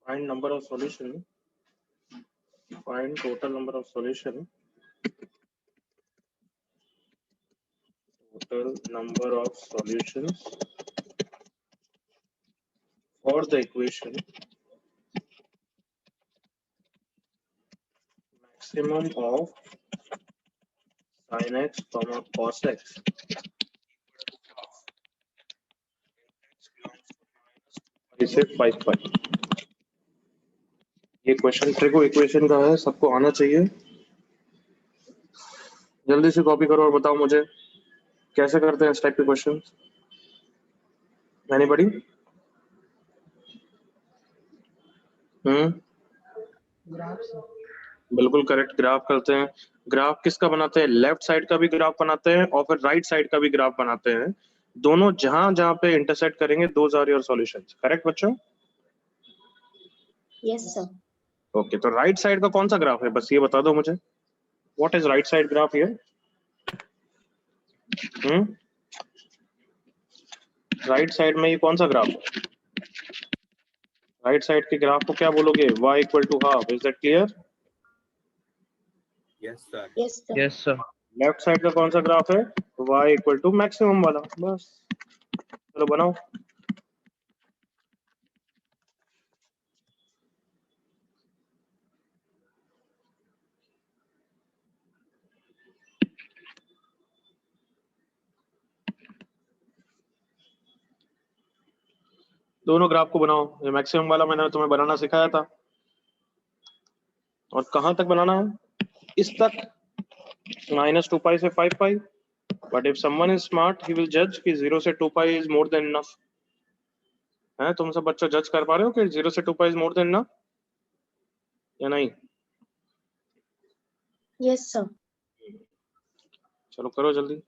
Find number of solution. Find total number of solution. Total number of solutions for the equation maximum of sin x comma cos x इसे 5 पाई। ये question ट्रिको equation का है, सबको आना चाहिए। जल्दी से कॉपी करो और बताओ मुझे कैसे करते हैं इस टाइप के क्वेश्चन। एनीबॉडी? बिल्कुल करेक्ट, ग्राफ करते हैं। ग्राफ किसका बनाते हैं? लेफ्ट साइड का भी ग्राफ बनाते हैं और फिर राइट साइड का भी ग्राफ बनाते हैं। दोनों जहां जहां पे इंटरसेक्ट करेंगे, those are your solutions. Correct बच्चों? Yes sir. ओके, तो राइट साइड का कौन सा ग्राफ है, बस ये बता दो मुझे। What is right side graph here? Right side में ये कौन सा ग्राफ है? राइट साइड के ग्राफ को क्या बोलोगे? y equal to half. Is that clear? Yes sir. Yes sir. Left side का कौन सा ग्राफ है? y इक्वल टू मैक्सिमम वाला। बस चलो बनाओ। दोनों ग्राफ को बनाओ। ये मैक्सिमम वाला मैंने तुम्हें बनाना सिखाया था। और कहां तक बनाना है? इस तक, -2 पाई से 5 pi. But if someone is smart he will जज कि 0 से 2 pi is more than enough. है, तुम सब बच्चों जज कर पा रहे हो कि 0 से 2 pi is more than enough या नहीं? Yes sir. चलो करो जल्दी।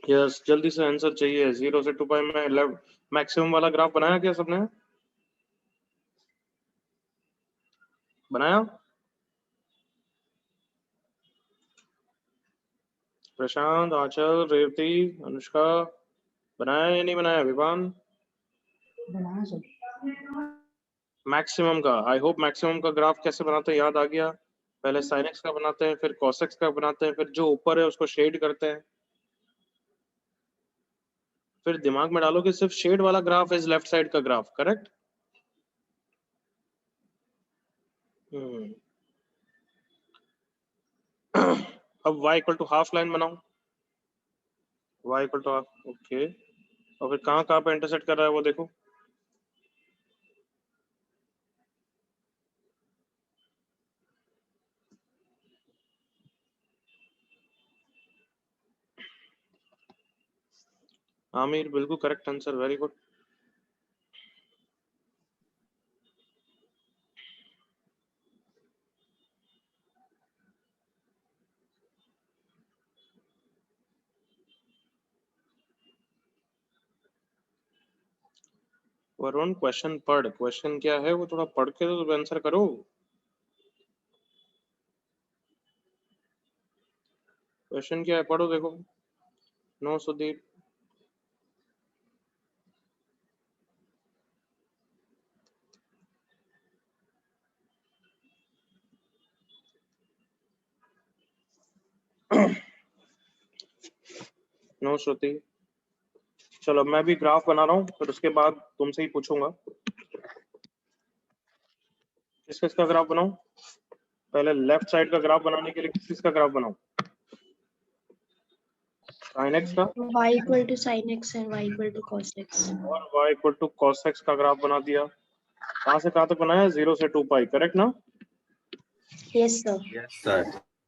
यस, जल्दी से आंसर चाहिए। 0 से 2 पाई में लेफ्ट मैक्सिमम वाला ग्राफ बनाया क्या सबने? बनाया? प्रशांत, आंचल, रेवती, अनुष्का, बनाया या नहीं बनाया? विवान? बनाया सर। मैक्सिमम का, आई होप मैक्सिमम का ग्राफ कैसे बनाते हैं याद आ गया। पहले sin x का बनाते हैं, फिर cos x का बनाते हैं, फिर जो ऊपर है उसको शेड करते हैं। फिर दिमाग में डालो कि सिर्फ शेड वाला ग्राफ इज लेफ्ट साइड का ग्राफ। करेक्ट? अब y equal to half line बनाओ। y equal to half, okay. और फिर कहाँ कहाँ पे इंटरसेक्ट कर रहा है वो देखो। आमिर, बिल्कुल correct answer, very good. Varun question पढ़, क्वेश्चन क्या है वो थोड़ा पढ़ के तो आंसर करो। क्वेश्चन क्या है पढ़ो देखो। नो सुदीप। नो श्रुति। चलो मैं भी ग्राफ बना रहा हूँ, फिर उसके बाद तुमसे ही पूछूंगा। किस किस का ग्राफ बनाऊं? पहले लेफ्ट साइड का ग्राफ बनाने के लिए किस किस का ग्राफ बनाऊं? sin x का y equal to sin x and y equal to cos x. और y equal to cos x का ग्राफ बना दिया। कहाँ से कहाँ तक बनाया? 0 से 2 पाई, करेक्ट ना? Yes, sir. Yes, sir.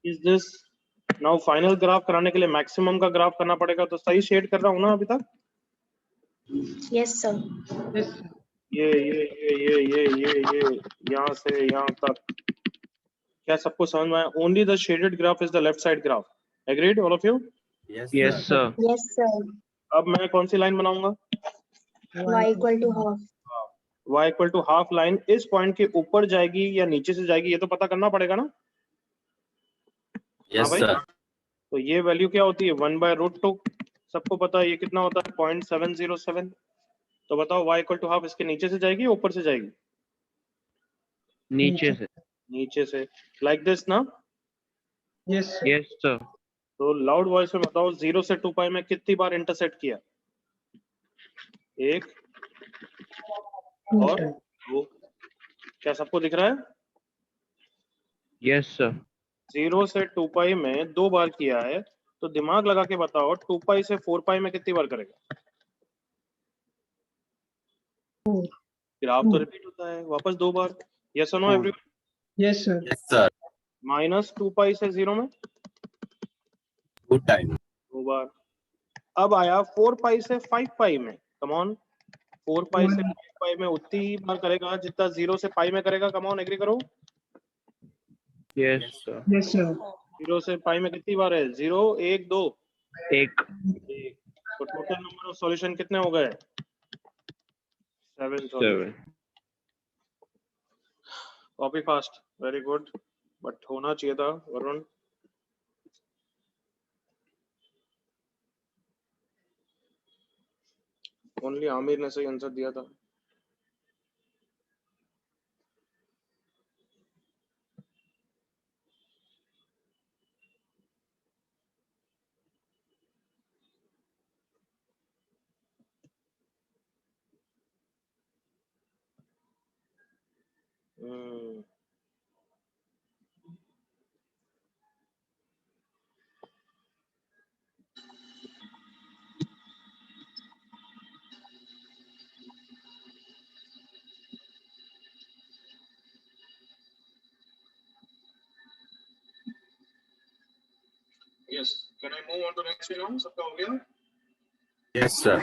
Is this now final graph कराने के लिए मैक्सिमम का ग्राफ करना पड़ेगा, तो सही शेड कर रहा हूँ ना अभी तक? Yes, sir. ये यहाँ से यहाँ तक क्या सबको समझ में आया? Only the shaded graph is the left side graph. Agreed all of you? Yes, sir. Yes, sir. अब मैं कौन सी लाइन बनाऊंगा? Y equal to half. y equal to half line इस पॉइंट के ऊपर जाएगी या नीचे से जाएगी, ये तो पता करना पड़ेगा ना। Yes, भाई? sir. तो ये वैल्यू क्या होती है? 1/√2। सबको पता है ये कितना होता है? 0.707। तो बताओ y इक्वल टू हाफ इसके नीचे से जाएगी या ऊपर से जाएगी? नीचे से। नीचे से, लाइक दिस ना। Yes sir. तो लाउड वॉइस में बताओ 0 से 2 पाई में कितनी बार इंटरसेक्ट किया? 1 और 2। क्या सबको दिख रहा है? Yes sir. 0 से 2 पाई में 2 बार किया है, तो दिमाग लगा के बताओ 2 पाई से 4 पाई में कितनी बार करेगा? ग्राफ तो रिपीट होता है वापस 2 बार। यस और no everyone? Yes sir. Yes, sir. Minus 2 pi से 0 में 2 times. 2 बार। अब आया 4 पाई से 5 पाई में। कम ऑन, 4 पाई से 5 पाई में उतनी ही बार करेगा जितना 0 से पाई में करेगा। कम ऑन, एग्री करो। Yes sir. Yes sir. 0 से पाई में कितनी बार है? 0 1 2 एक। तो टोटल नंबर ऑफ सॉल्यूशन कितने हो गए? 7 7। Copy fast, very good, but होना चाहिए था वरुण। ओनली आमिर ने सही आंसर दिया था। Yes. Can I move on to next one now? सबका हो गया? Yes, sir.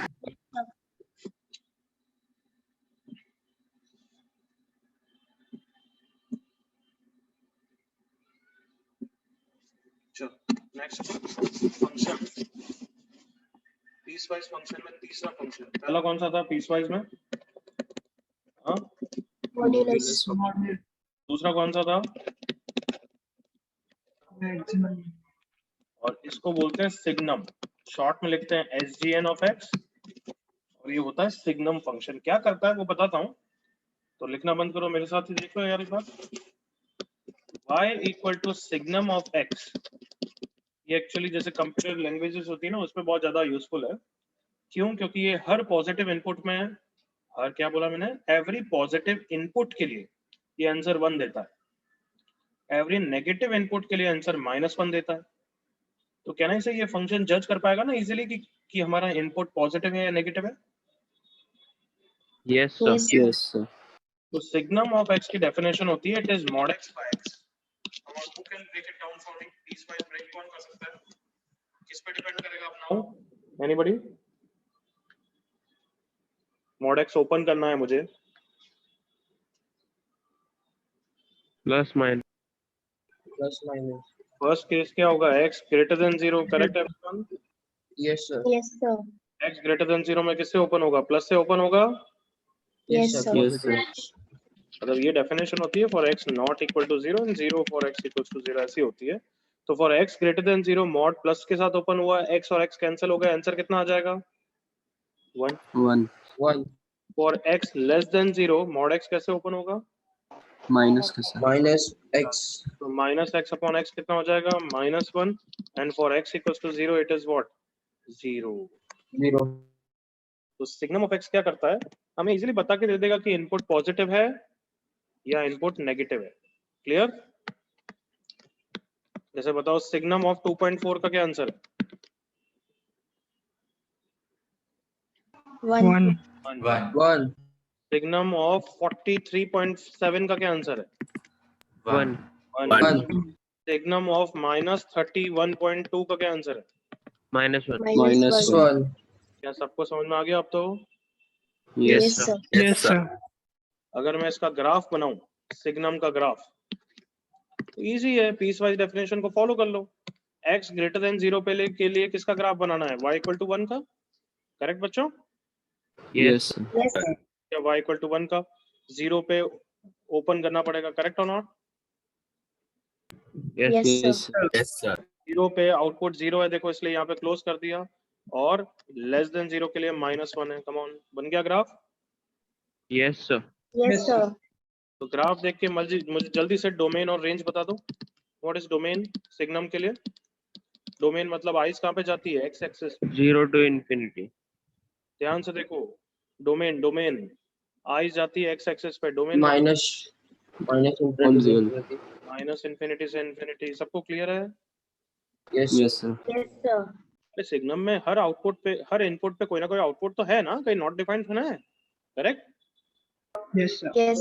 चलो नेक्स्ट फंक्शन, पीसवाइज फंक्शन में तीसरा फंक्शन। पहला कौन सा था पीसवाइज में? हाँ, Modulus. दूसरा कौन सा था? और इसको बोलते हैं सिग्नम, शॉर्ट में लिखते हैं SGN ऑफ x, और ये होता है सिग्नम फंक्शन। क्या करता है वो बताता हूँ, तो लिखना बंद करो, मेरे साथ ही देख लो यार एक बार। y equal to signum of x, ये एक्चुअली जैसे कंप्यूटर लैंग्वेजेस होती है ना उसमें बहुत ज्यादा यूजफुल है। क्यों? क्योंकि ये हर पॉजिटिव इनपुट में, हर क्या बोला मैंने, एवरी पॉजिटिव इनपुट के लिए ये आंसर 1 देता है, एवरी नेगेटिव इनपुट के लिए आंसर -1 देता है। तो कहना से ये फंक्शन जज कर पाएगा ना इजीली कि हमारा इनपुट पॉजिटिव है या नेगेटिव है। Yes sir. Yes, sir. तो सिग्नम ऑफ x की डेफिनेशन होती है it is mod x by x। और who can break it down for me? Piecewise break कौन कर सकता है? किस पे डिपेंड करेगा अपना? एनीबॉडी? mod x ओपन करना है मुझे। Plus minus. फर्स्ट केस क्या होगा? x greater than 0, correct everyone? Yes, sir. x greater than 0 में किससे ओपन होगा? प्लस से ओपन होगा Yes, sir. Yes, sir. मतलब ये डेफिनेशन होती है for x not equal to 0 and 0 for x equal to 0, ऐसी होती है। तो for x greater than 0 mod plus के साथ ओपन हुआ, x और x कैंसिल हो गया, आंसर कितना आ जाएगा 1। 1 1 for x less than 0 mod x कैसे ओपन होगा, minus का सर minus x तो माइनस x अपॉन x कितना हो जाएगा -1 and for x equal to 0 it is what 0। 0 तो सिग्नम ऑफ x क्या करता है, हमें इजीली बता के दे देगा कि इनपुट पॉजिटिव है या इनपुट नेगेटिव है। क्लियर? जैसे बताओ सिग्नम ऑफ 2.4 का क्या आंसर है? 1. 1 सिग्नम ऑफ 43.7 का क्या आंसर है? 1. 1 सिग्नम ऑफ -31.2 का क्या आंसर है? -1. minus 1 1 क्या सबको समझ में आ गया अब तो? Yes, Yes, sir. sir. yes sir अगर मैं इसका ग्राफ बनाऊं, सिग्नम का ग्राफ, तो इजी है, पीस वाइज डेफिनेशन को फॉलो कर लो। x ग्रेटर देन 0 के लिए किसका ग्राफ बनाना है, y इक्वल टू 1 का। करेक्ट बच्चों? yes sir Yes, sir. या y इक्वल टू 1 का 0 पे ओपन करना पड़ेगा, करेक्ट और not? Yes. Yes, sir. yes sir yes sir 0 पे आउटपुट 0 है, देखो इसलिए यहाँ पे क्लोज कर दिया, और लेस देन 0 के लिए -1 है। कम ऑन, बन गया graph. Yes, sir. Yes, sir. तो ग्राफ देख के मुझे जल्दी से डोमेन और रेंज बता दो। व्हाट इज डोमेन सिग्नम के लिए? डोमेन मतलब आइस कहाँ पे जाती है, एक्स एक्सिस। 0 to infinity. ध्यान से देखो, डोमेन आइस जाती है एक्स एक्सिस पे, domain minus On zero. infinity minus infinity से इन्फिनिटी। सबको क्लियर है? yes yes sir Yes, sir. अरे सिग्नम में हर आउटपुट पे, हर इनपुट पे कोई ना कोई आउटपुट तो है ना, कहीं नॉट डिफाइंड होना है। करेक्ट? Yes, sir. और Yes,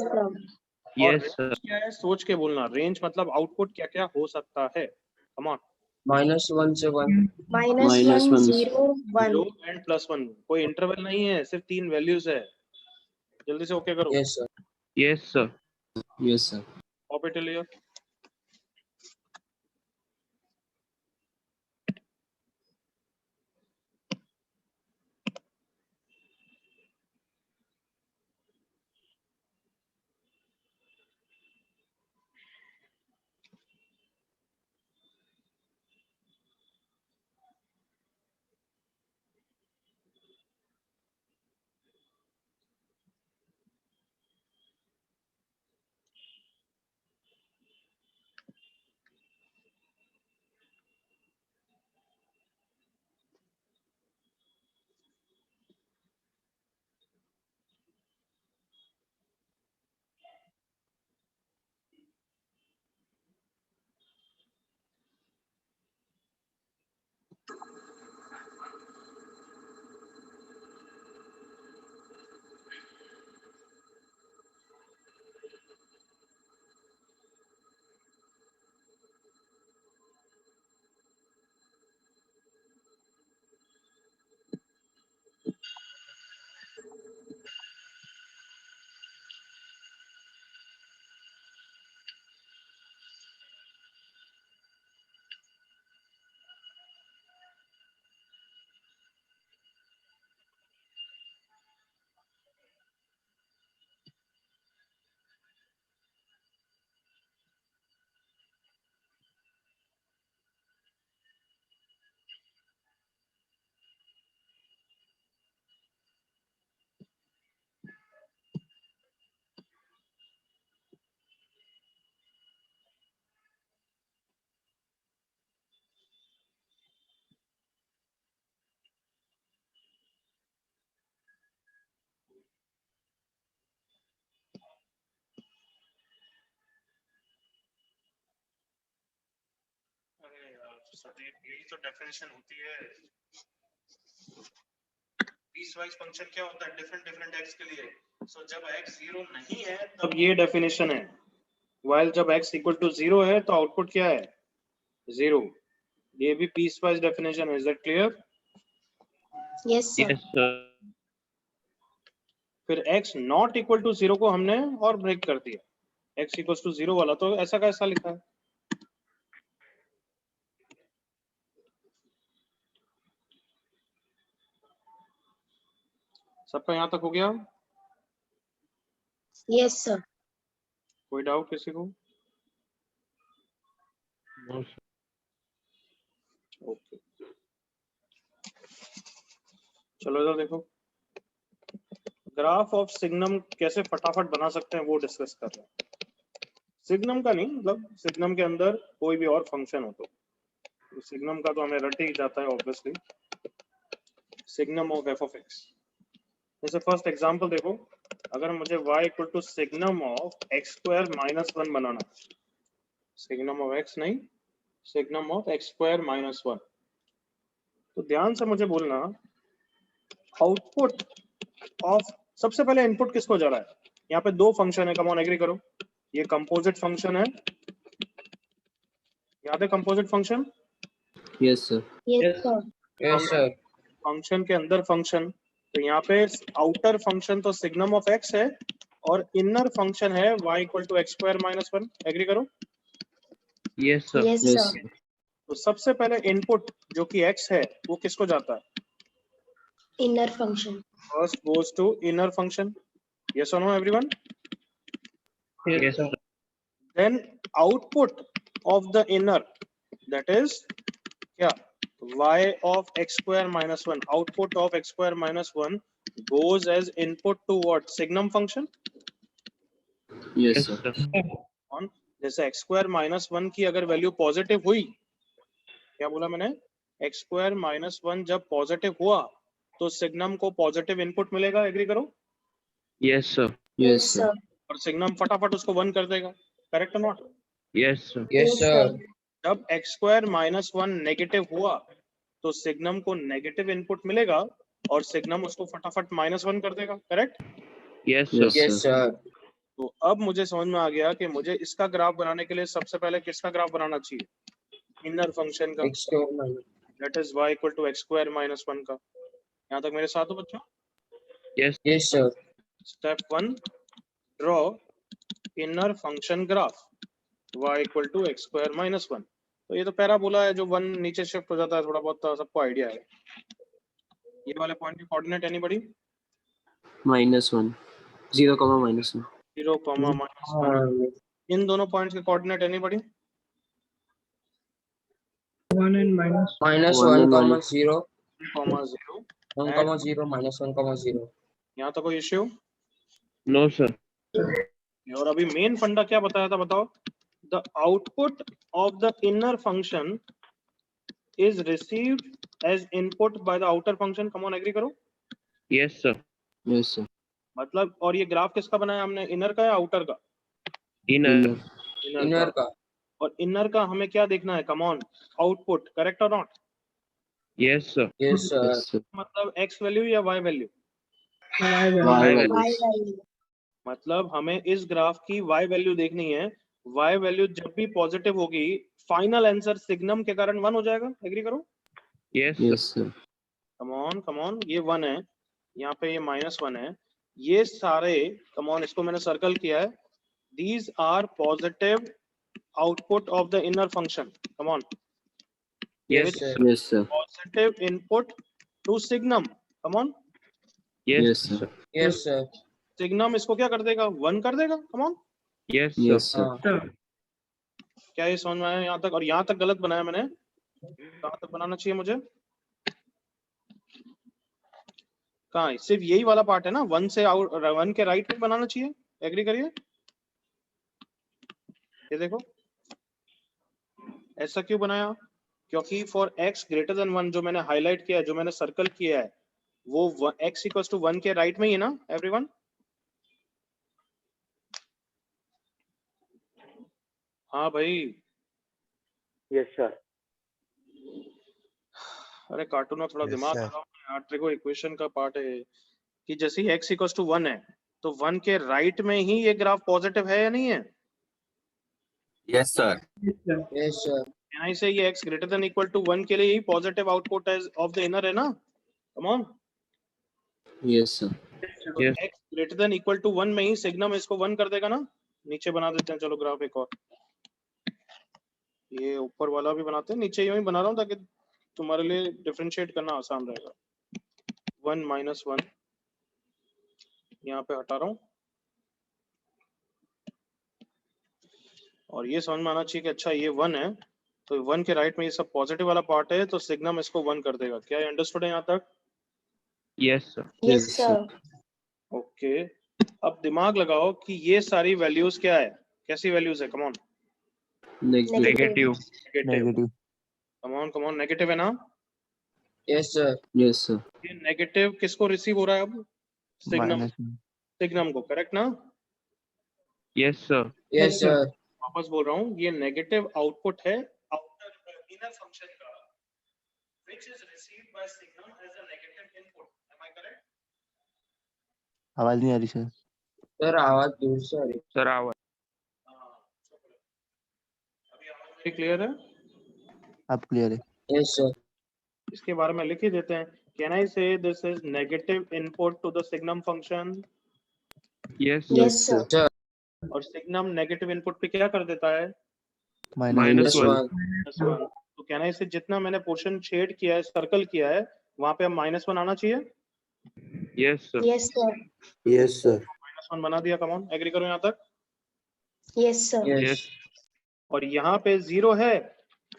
sir. रेंज क्या है, सोच के बोलना। रेंज मतलब आउटपुट क्या क्या हो सकता है। Come on. -1 से 1 -1, Minus 1. 0, 1. 0 एंड +1, कोई इंटरवल नहीं है, सिर्फ 3 वैल्यूज है। जल्दी से ओके करो। yes sir Yes, sir. yes sir pop it लियो। अरे यार सदीप, यही तो डेफिनेशन होती है। पीस वाइज फंक्शन क्या होता है डिफरेंट डिफरेंट एक्स के लिए। सो जब x 0 नहीं है तब ये डेफिनेशन है, while जब x इक्वल टू 0 है तो आउटपुट क्या है 0। ये भी पीस वाइज डेफिनेशन है। Is that clear? Yes, sir. Yes, sir. फिर x नॉट इक्वल टू 0 को हमने और ब्रेक कर दिया, x इक्वल टू 0 वाला तो ऐसा कैसा लिखा है। सबका यहाँ तक हो गया? Yes, sir. कोई डाउट किसी को? No, sir. ओके, चलो इधर देखो, ग्राफ ऑफ सिग्नम कैसे फटाफट बना सकते हैं वो डिस्कस कर रहे हैं। सिग्नम का नहीं, मतलब सिग्नम के अंदर कोई भी और फंक्शन हो तो सिग्नम का तो हमें रट ही जाता है obviously. Signum of f of x, जैसे फर्स्ट एग्जांपल देखो, अगर मुझे y equal to signum of x square minus one बनाना, सिग्नम ऑफ x नहीं, signum of x square minus one, तो ध्यान से मुझे बोलना, आउटपुट ऑफ, सबसे पहले इनपुट किसको जा रहा है? यहाँ पे दो फंक्शन है, कम ऑन एग्री करो, ये कंपोजिट फंक्शन है, याद है composite function? Yes, sir. Yes, sir. Yes, sir. Function के अंदर फंक्शन, तो यहाँ पे आउटर फंक्शन तो सिग्नम ऑफ एक्स है और इनर फंक्शन है y equal to x square minus one, agree करो? Yes, sir. Yes, Yes, sir. sir. तो सबसे पहले इनपुट जो कि x है वो किसको जाता है? Inner function. First goes to inner function, yes और no everyone? Yes, sir. Then output of the inner, that is क्या? y of x square minus 1, output of x square minus 1 goes as input to what? Signum function Yes, Yes, sir. sir. on, जैसे x square minus 1 की अगर value positive हुई, क्या बोला मैंने? x square minus 1 जब positive हुआ तो सिग्नम को पॉजिटिव इनपुट मिलेगा, एग्री करो? Yes, sir. Yes, sir. और सिग्नम फटाफट उसको 1 कर देगा, करेक्ट और not? Yes, sir. Yes, sir. जब x square minus 1 नेगेटिव हुआ तो सिग्नम को नेगेटिव इनपुट मिलेगा और सिग्नम उसको फटाफट माइनस 1 कर देगा, correct? Yes, sir. Yes, Yes, sir. sir. तो अब मुझे समझ में आ गया कि मुझे इसका ग्राफ बनाने के लिए सबसे पहले किसका ग्राफ बनाना चाहिए? इनर फंक्शन का, X square minus. That is y equal to x square minus 1 का। यहाँ तक मेरे साथ हो बच्चों? Yes. Yes, sir. Step 1, draw inner function graph y equal to x square minus 1। तो ये तो पैराबोला है जो 1 नीचे शिफ्ट हो जाता है, थोड़ा बहुत तो सबको आइडिया है। ये वाले पॉइंट के कोऑर्डिनेट एनीबॉडी? -1. 0, -1. 0, -1। इन दोनों पॉइंट्स के coordinate anybody? Minus 1 1, and comma minus. 0. 0, 1, comma 0, minus 1, comma 0. यहाँ तक कोई इश्यू? No, sir. और अभी मेन फंडा क्या बताया था, बताओ? The output of the inner function is received as input by the outer function, come on agree करो? Yes, sir. Yes, sir. मतलब, और ये ग्राफ किसका बनाया हमने, इनर का या आउटर का? Inner. Inner. Inner का. और इनर का हमें क्या देखना है, कम ऑन, आउटपुट, करेक्ट और not? Yes, sir. Yes, sir. Yes, sir. मतलब x वैल्यू या y value? Y Y values. value. मतलब हमें इस ग्राफ की y वैल्यू देखनी है, y वैल्यू जब भी पॉजिटिव होगी फाइनल आंसर सिग्नम के कारण 1 हो जाएगा, एग्री करो? Yes, sir. Yes, sir. Come on, ये 1 है, यहाँ पे ये -1 है, ये सारे, कम ऑन, इसको मैंने सर्कल किया है, these are positive output of the inner function, come on, Yes, Which- sir. Yes, sir. positive input to signum, come on, Yes, Yes, sir. sir. Yes, sir. signum इसको क्या कर देगा, 1 कर देगा, come on। Yes, sir. Yes, sir. क्या ये समझ में आया यहाँ तक? और यहाँ तक गलत बनाया मैंने, कहाँ तक बनाना चाहिए मुझे? कहाँ है? सिर्फ यही वाला पार्ट है ना, 1 से आउट, 1 के राइट में बनाना चाहिए, एग्री करिए? ये देखो, ऐसा क्यों बनाया? क्योंकि फॉर x ग्रेटर देन 1 जो मैंने हाईलाइट किया है, जो मैंने सर्कल किया है, वो x इक्वल्स टू 1 के राइट में ही है ना एवरीवन? हाँ भाई, यस सर। अरे कार्टून में थोड़ा Yes, दिमाग sir. लगाओ यार, देखो इक्वेशन का पार्ट है कि जैसे ही x इक्वल्स टू 1 है तो 1 के राइट में ही ये ग्राफ पॉजिटिव है या नहीं है? Yes, sir. Yes, sir. Can I say ये x greater than equal to 1 के लिए ही positive output of the inner है ना? Come on, Yes, sir. Yes. x greater than equal to 1 में ही सिग्नम इसको 1 कर देगा ना? नीचे बना देते हैं, चलो ग्राफ एक और, ये ऊपर वाला भी बनाते हैं, नीचे यूं ही बना रहा हूँ ताकि तुम्हारे लिए डिफरेंशिएट करना आसान रहेगा। 1 -1 यहाँ पे हटा रहा हूँ, और ये समझ में आना चाहिए कि अच्छा ये 1 है, तो 1 के राइट में ये सब पॉजिटिव वाला पार्ट है, तो सिग्नम इसको 1 कर देगा। क्या अंडरस्टूड है यहाँ तक? Yes, sir. Yes, sir. Okay, अब दिमाग लगाओ कि ये सारी वैल्यूज क्या है, कैसी वैल्यूज है? Come on, Negative. Negative. Negative. Come on, negative है ना? Yes, sir. Yes, sir. ये नेगेटिव किसको रिसीव हो रहा है अब? सिग्नम, सिग्नम को, करेक्ट ना? Yes, sir. Yes, sir. वापस बोल रहा हूँ, ये नेगेटिव आउटपुट है आउटर इनर फंक्शन का, which is received by signum as a negative input. Am I correct? आवाज नहीं आ रही सर। Sir, आवाज दूर से आ रही। Sir, our. हाँ, अभी आवाज मेरी क्लियर है? अब क्लियर है। Yes, sir. इसके बारे में लिख ही देते हैं। Can I say this is negative input to the signum function? Yes, Yes, sir. Sir. और सिग्नम नेगेटिव इनपुट पे क्या कर देता है? Minus Minus 1. 1. -1। तो कैन आई से जितना मैंने पोर्शन शेड किया है, सर्कल किया है, वहां पे अब -1 आना चाहिए। Yes, sir. Yes, sir. Yes, sir. -1 बना दिया। कम ऑन, एग्री करो यहाँ तक? Yes, sir. Yes. Yes. और यहाँ पे 0 है,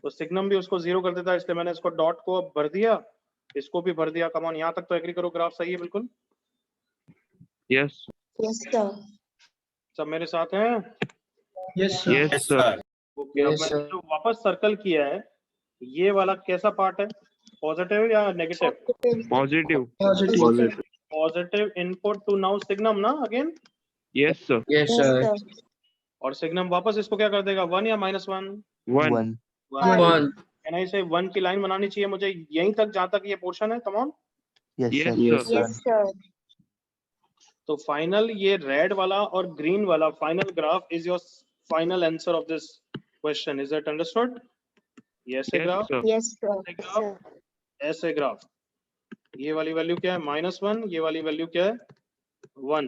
तो सिग्नम भी उसको 0 कर देता है, इसलिए मैंने इसको डॉट को अब भर दिया, इसको भी भर दिया। कम ऑन, यहाँ तक तो एग्री करो, ग्राफ सही है बिल्कुल? Yes. Yes, sir. सब मेरे साथ हैं? Yes, sir. ओके, अब Yes, मैंने sir. जो वापस सर्कल किया है, ये वाला कैसा पार्ट है? पॉजिटिव या negative? Positive. Positive. Positive input to now signum ना, again. Yes, sir. Yes, Yes, sir. sir. और सिग्नम वापस इसको क्या कर देगा? 1 या -1? 1. 1 1. कैन आई से 1 की लाइन बनानी चाहिए मुझे यहीं तक, जहां तक ये पोर्शन है। Come on. Yes Yes, sir. Yes, sir. Yes, sir. तो फाइनल ये रेड वाला और ग्रीन वाला final graph is your final answer of this question. Is that understood? ये ऐसे Yes, graph, sir. Yes, sir. ऐसे ग्राफ, ऐसे ग्राफ। ये वाली वैल्यू क्या है? -1। ये वाली वैल्यू क्या है? 1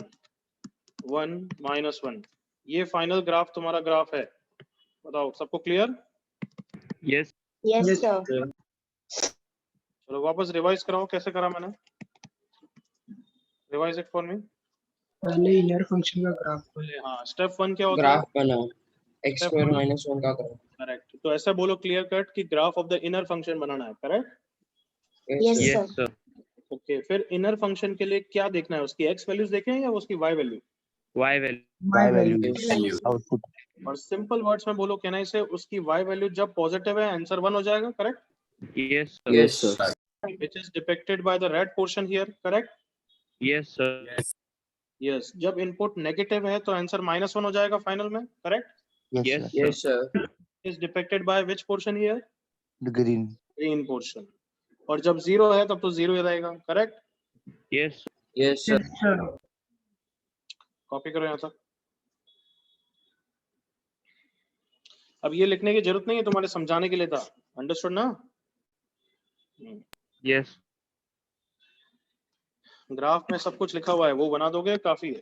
1 -1। ये फाइनल ग्राफ तुम्हारा ग्राफ है। बताओ, सबको क्लियर? Yes. Yes, sir. चलो वापस रिवाइज कराओ, कैसे करा मैंने? Revise it for me. पहले इनर फंक्शन का ग्राफ पहले हाँ, स्टेप 1 क्या होता है? ग्राफ बनाओ। x square minus 1 का ग्राफ। करेक्ट। तो ऐसा बोलो क्लियर कट कि graph of the inner function बनाना है, correct? Yes, Yes, sir. sir. Okay, फिर इनर फंक्शन के लिए क्या देखना है? उसकी x वैल्यूज देखें या उसकी y value? Y value. y value Yes. Output. और सिंपल वर्ड्स में बोलो, कहना इसे उसकी y वैल्यू जब पॉजिटिव है, आंसर 1 हो जाएगा, correct? Yes, sir. Yes, sir. Which is depicted by the red portion here, correct? Yes, sir. Yes. जब इनपुट नेगेटिव है तो आंसर -1 हो जाएगा फाइनल में, correct? Yes Yes, sir. Yes, sir. Is depicted by which portion here? The green. Green portion. और जब 0 है तब तो 0 ही रहेगा, correct? Yes, sir. Yes, sir. Copy करो यहाँ तक। अब ये लिखने की जरूरत नहीं है, तुम्हारे समझाने के लिए था। अंडरस्टूड ना? Yes. ग्राफ में सब कुछ लिखा हुआ है, वो बना दोगे, काफी है।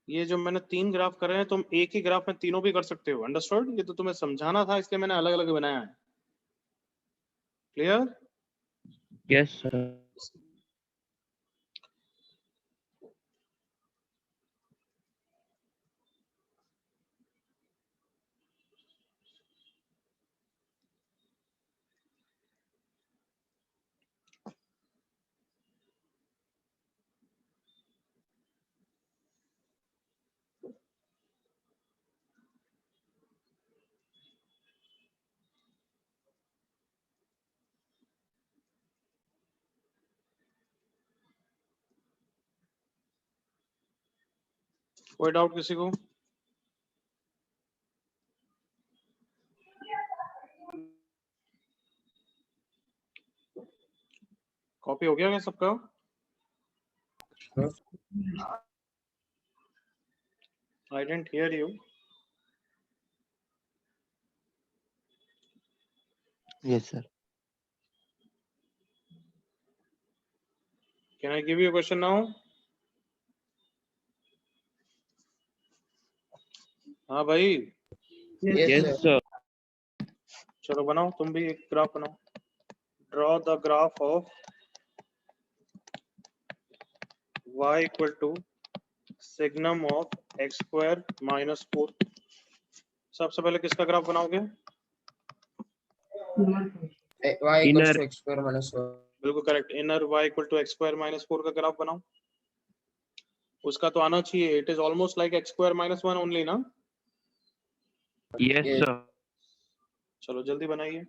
ये जो मैंने 3 ग्राफ करे हैं, तुम एक ही ग्राफ में तीनों भी कर सकते हो। अंडरस्टूड? ये तो तुम्हें समझाना था, इसलिए मैंने अलग अलग बनाया है। क्लियर? Yes, sir. कोई डाउट किसी को? कॉपी हो गया क्या सबका? I didn't hear you. Yes, sir. Can I give you a question now? हाँ भाई, Yes, sir. चलो बनाओ, तुम भी एक ग्राफ बनाओ. Draw the graph of y equal to signum of x square minus 4. सबसे पहले किसका ग्राफ बनाओगे? y equals Inner. to x square minus 1. बिल्कुल correct. Inner y equal to x square minus 4 का ग्राफ बनाओ. उसका तो आना चाहिए. It is almost like x square minus 1 only ना? Yes, Yes. sir. चलो जल्दी बनाइए.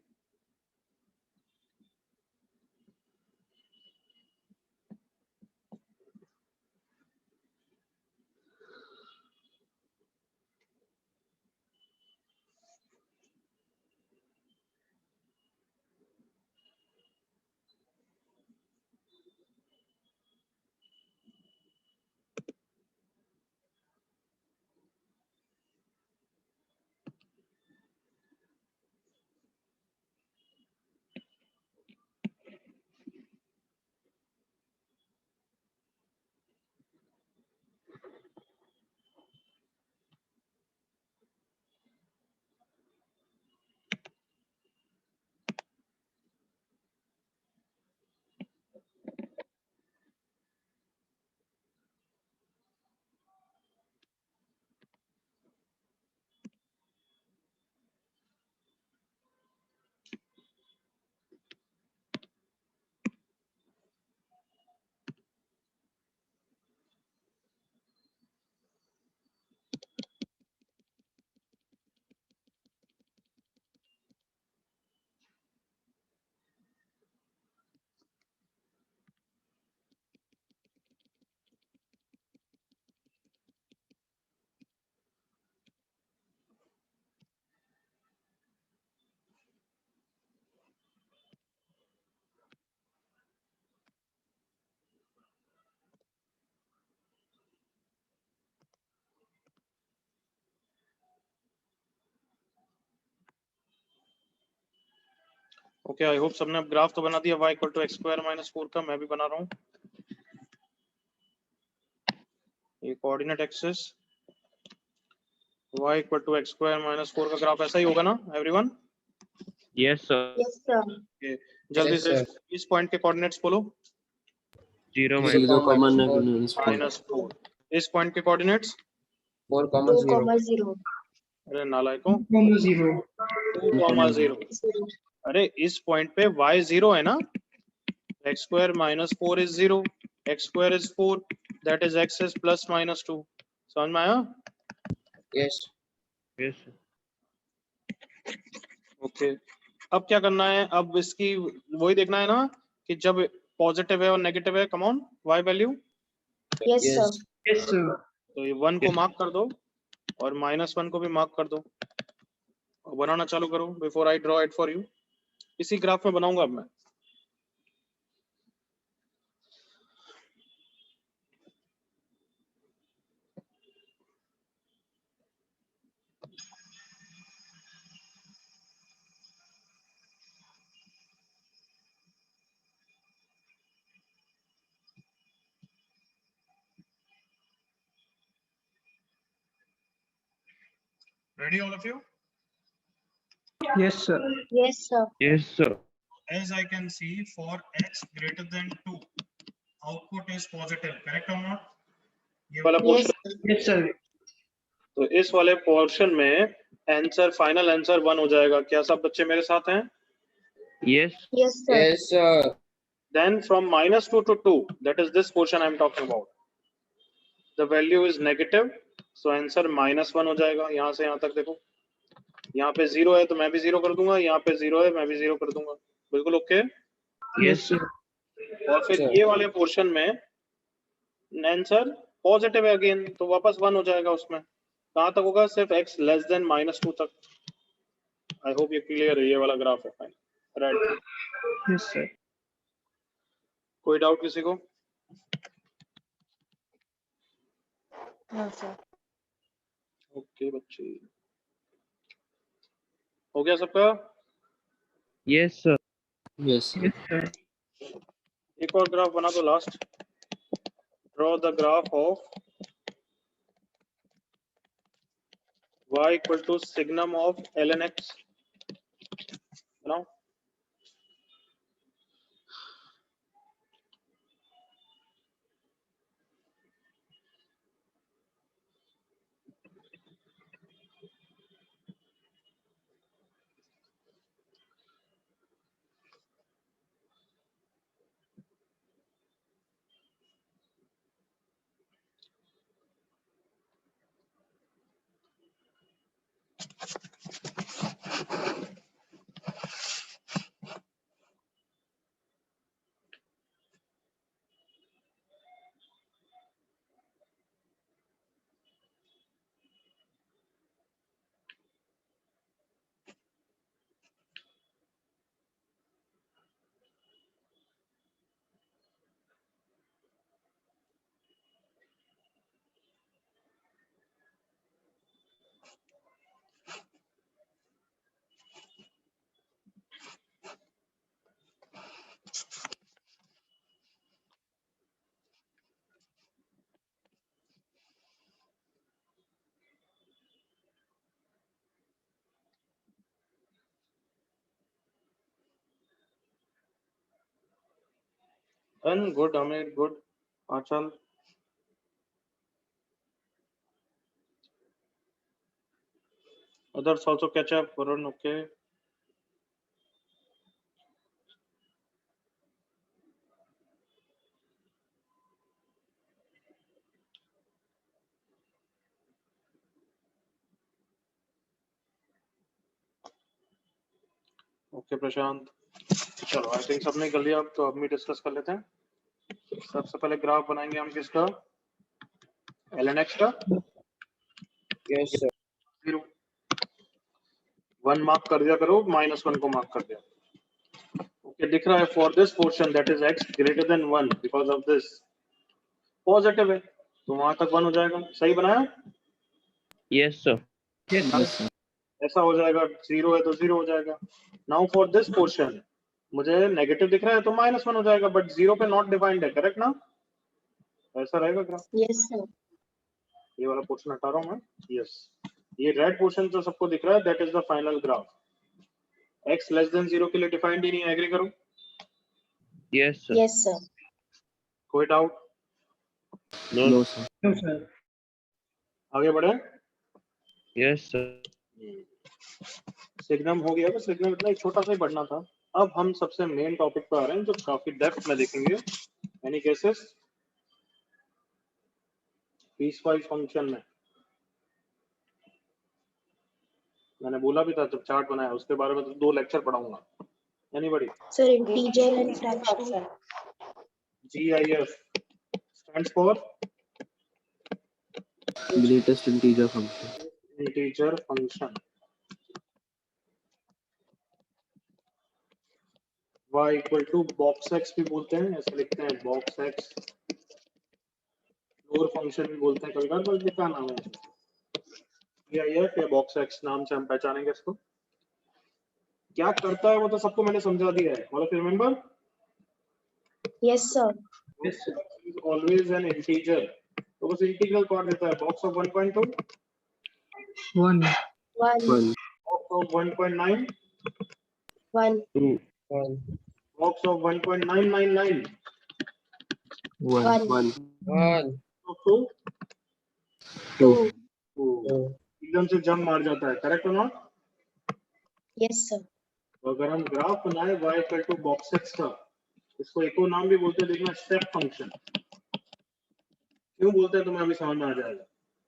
ओके, आई होप सबने अब ग्राफ तो बना दिया y equal to x square minus 4 का. मैं भी बना रहा हूँ. ये coordinate axis y equal to x square minus 4 का ग्राफ ऐसा ही होगा ना everyone? Yes, sir. Yes, sir. जल्दी Yes, से sir. इस पॉइंट के कोऑर्डिनेट्स बोलो. 0 Zero, Zero comma minus negative point. minus 4. इस पॉइंट के कोऑर्डिनेट्स 4, 2, 0. 0. अरे नालायकों, 0. 2, 0. अरे इस पॉइंट पे y 0 है ना? x square minus 4 is 0. x square is 4. That is x is plus minus 2. समझ में आया? Yes. Yes, sir. ओके. अब क्या करना है? अब इसकी वही देखना है ना कि जब पॉजिटिव है और नेगेटिव है. Come on, y value. Yes, Yes. sir. Yes, sir. तो ये 1 को मार्क कर दो और -1 को भी मार्क कर दो और बनाना चालू करो. Before I draw it for you. इसी ग्राफ में बनाऊंगा अब मैं. Ready, all of you? Yes, sir. Yes, sir. Yes, sir. As I can see, for x greater than 2, output is positive. Correct or not? ये वाला Yes, portion. sir. Yes, sir. तो इस वाले पोर्शन में आंसर, फाइनल आंसर 1 हो जाएगा. क्या सब बच्चे मेरे साथ हैं? Yes. Yes, sir. Yes, sir. Then from -2 to 2, that is this portion I am talking about. The value is negative, so answer -1 हो जाएगा. यहाँ से यहाँ तक देखो. यहाँ पे 0 है तो मैं भी 0 कर दूंगा. यहाँ पे 0 है, मैं भी 0 कर दूंगा. बिल्कुल ओके. Yes, sir. और फिर Sure. ये वाले पोर्शन में आंसर पॉजिटिव है अगेन, तो वापस 1 हो जाएगा उसमें। कहाँ तक होगा? सिर्फ x लेस देन -2 तक। आई होप ये क्लियर है, ये वाला ग्राफ है। Fine, right. Yes, sir. कोई डाउट किसी को? No, sir. ओके बच्चे, हो गया सबका? Yes, sir. Yes. Yes, sir. एक और ग्राफ बना दो last. Draw the graph of y equal to signum of ln x। बनाओ। Done, good Amit, good Aanchal. Others also catch up. Varun, okay. Okay Prashant, चलो आई थिंक सबने कर लिया। अब तो अब भी डिस्कस कर लेते हैं। सबसे पहले ग्राफ बनाएंगे हम किसका? ln x का। Yes, sir. 0 1 मार्क कर दिया करो, -1 को मार्क कर दिया। ओके, दिख रहा है for this portion that is x greater then 1 because of this positive है, तो वहां तक 1 हो जाएगा। सही बनाया? Yes, sir. Yes, sir. ऐसा हो जाएगा। 0 है तो 0 हो जाएगा। नाउ फॉर दिस पोर्शन मुझे नेगेटिव दिख रहा है तो -1 हो जाएगा, बट 0 पे नॉट डिफाइंड है, करेक्ट ना? ऐसा रहेगा ग्राफ। Yes, sir. ये वाला पोर्शन हटा रहा हूं मैं। यस, ये रेड पोर्शन जो सबको दिख रहा है that is the final graph. x less than 0 के लिए डिफाइंड ही नहीं है, एग्री करो। Yes, sir. Yes, sir. कोई doubt? No. No, sir. No, sir. आगे बढ़े। Yes, sir. सिग्नम हो गया, बस सिग्नम इतना एक छोटा सा ही पढ़ना था। अब हम सबसे मेन टॉपिक पे आ रहे हैं जो काफी डेप्थ में देखेंगे। एनी केसेस पीसवाइज फंक्शन में मैंने बोला भी था जब चार्ट बनाया उसके बारे में, तो 2 लेक्चर पढ़ाऊंगा। Anybody? Sir, integer and fraction. GIF stands for Greatest integer function. integer function। y equal to box x भी बोलते हैं, ऐसे लिखते हैं बॉक्स x। फ्लोर फंक्शन भी बोलते हैं कभी कभार, बस क्या नाम है GIF या बॉक्स x नाम से हम पहचानेंगे इसको। क्या करता है वो तो सबको मैंने समझा दिया है। All of you remember? Yes, sir. Yes, sir. Always an integer, तो बस इंटीग्रल पार्ट देता है। Box of 1.2, 1. 1, 1, box of 1.9, 1, 2, 1, box of 1.999, 1, 1, 1, of 2 2, 2. एकदम से जंप मार जाता है, करेक्ट हो नॉट? yes, sir. तो अगर हम ग्राफ बनाए y equal to box x का, इसको एक और नाम भी बोलते हैं, देखना स्टेप फंक्शन। क्यों बोलते हैं तुम्हें अभी समझ में आ जाएगा।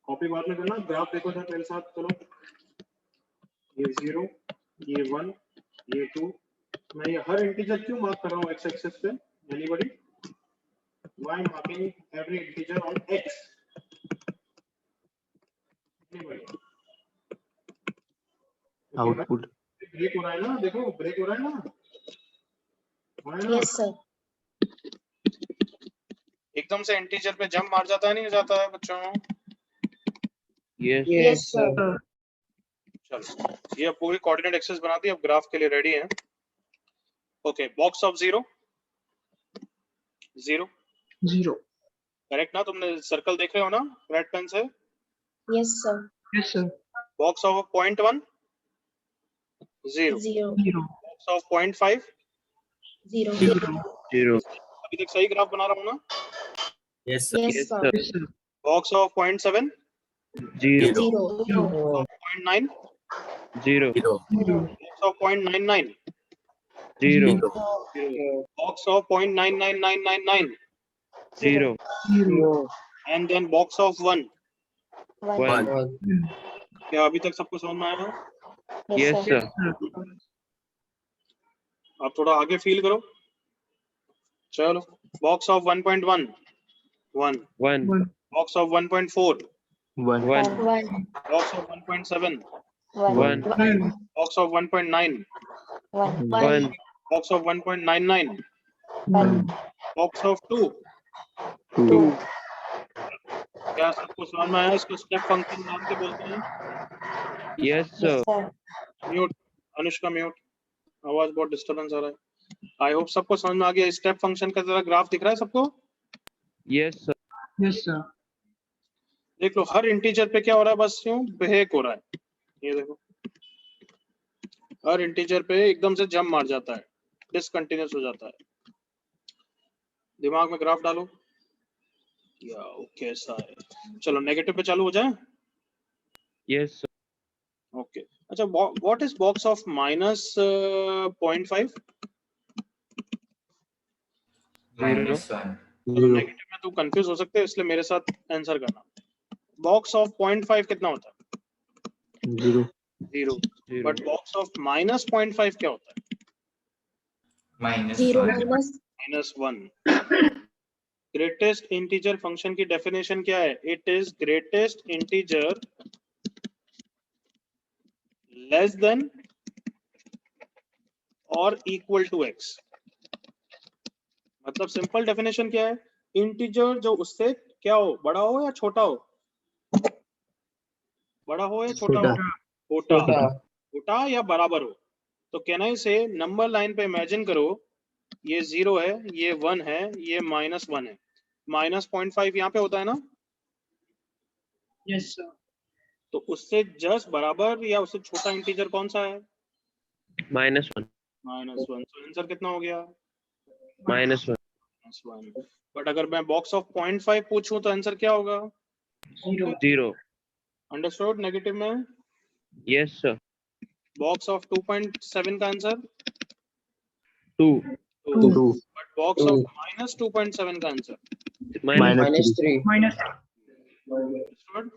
कॉपी बाद में करना। ग्राफ देखो सर मेरे साथ, चलो। ये 0, ये 1, ये 2। मैं ये हर इंटीजर क्यों मार्क कर रहा हूँ x एक्सिस पे? Anybody? Why I'm marking every integer on x? Output. Break हो रहा है ना, देखो ब्रेक हो रहा है ना, हो रहा है ना? Yes, sir. एकदम से इंटीजर पे जंप मार जाता है, नहीं जाता है बच्चों? Yes. Yes, sir. चलो ये अब पूरी कोऑर्डिनेट एक्सेस बना दी, अब ग्राफ के लिए रेडी है। Okay, box of 0 0 0. करेक्ट ना? तुमने सर्कल देख रहे हो ना रेड पेन से? Yes, sir. Yes, sir. Box of 0.1 0 0. 0. Box of 0.5 0. 0. 0. अभी तक सही ग्राफ बना रहा हूँ ना? Yes, Yes, sir. sir. Yes, sir. Box of 0.7 0. 0. 0.9 0. 0. Box of 0.99 0. Box of 0.99999 0. 0. And then box of 1। 1. 1. क्या अभी तक सबको समझ में आया? Yes, sir. आप थोड़ा आगे फील करो। चलो, box of 1.1 1 1. 1. Box of 1.4 1. 1. 1. Box of 1.7 1. 1. Box of 1.9 1. 1. Box of 1.99 1. Box of 2। 2. क्या सबको समझ में आया? इसको स्टेप फंक्शन नाम से बोलते हैं। Yes, sir. Yes, sir. Mute, Anushka mute, आवाज बहुत डिस्टरबेंस आ रहा है। आई होप सबको समझ में आ गया। स्टेप फंक्शन का जरा ग्राफ दिख रहा है सबको? Yes, sir. Yes, sir. देख लो, हर इंटीजर पे क्या हो रहा है, बस यूं ब्रेक हो रहा है। ये देखो, हर इंटीजर पे एकदम से जंप मार जाता है, डिसकंटिन्यूअस हो जाता है। दिमाग में ग्राफ डालो या कैसा है। चलो नेगेटिव पे चालू हो जाए। Yes, sir. ओके, अच्छा, what is box of minus 0.5? 0. चलो नेगेटिव में तू कंफ्यूज हो सकते हैं, इसलिए मेरे साथ आंसर करना। बॉक्स ऑफ 0.5 कितना होता है? 0. 0। 0. बट बॉक्स ऑफ माइनस 0.5 क्या होता है? 0 minus -1। ग्रेटेस्ट इंटीजर फंक्शन की डेफिनेशन क्या है? It is greatest integer less than और इक्वल टू x। मतलब सिंपल डेफिनेशन क्या है? इंटीजर जो उससे क्या हो, बड़ा हो या छोटा हो? बड़ा हो या छोटा हो? छोटा। छोटा या बराबर हो। तो कैन आई से, नंबर लाइन पे इमेजिन करो, ये 0 है, ये 1 है, ये -1 है। -0.5 यहाँ पे होता है ना? Yes, sir. तो उससे जस्ट बराबर या उससे छोटा इंटीजर कौन सा है? -1. -1। तो आंसर कितना हो गया? -1. -1। बट अगर मैं बॉक्स ऑफ 0.5 पूछूं तो आंसर क्या होगा? 0. 0. अंडरस्टूड? नेगेटिव में Yes, sir. बॉक्स ऑफ 2.7 का आंसर 2. 2। 2. बट बॉक्स ऑफ -2.7 का answer -3. Minus. Understood?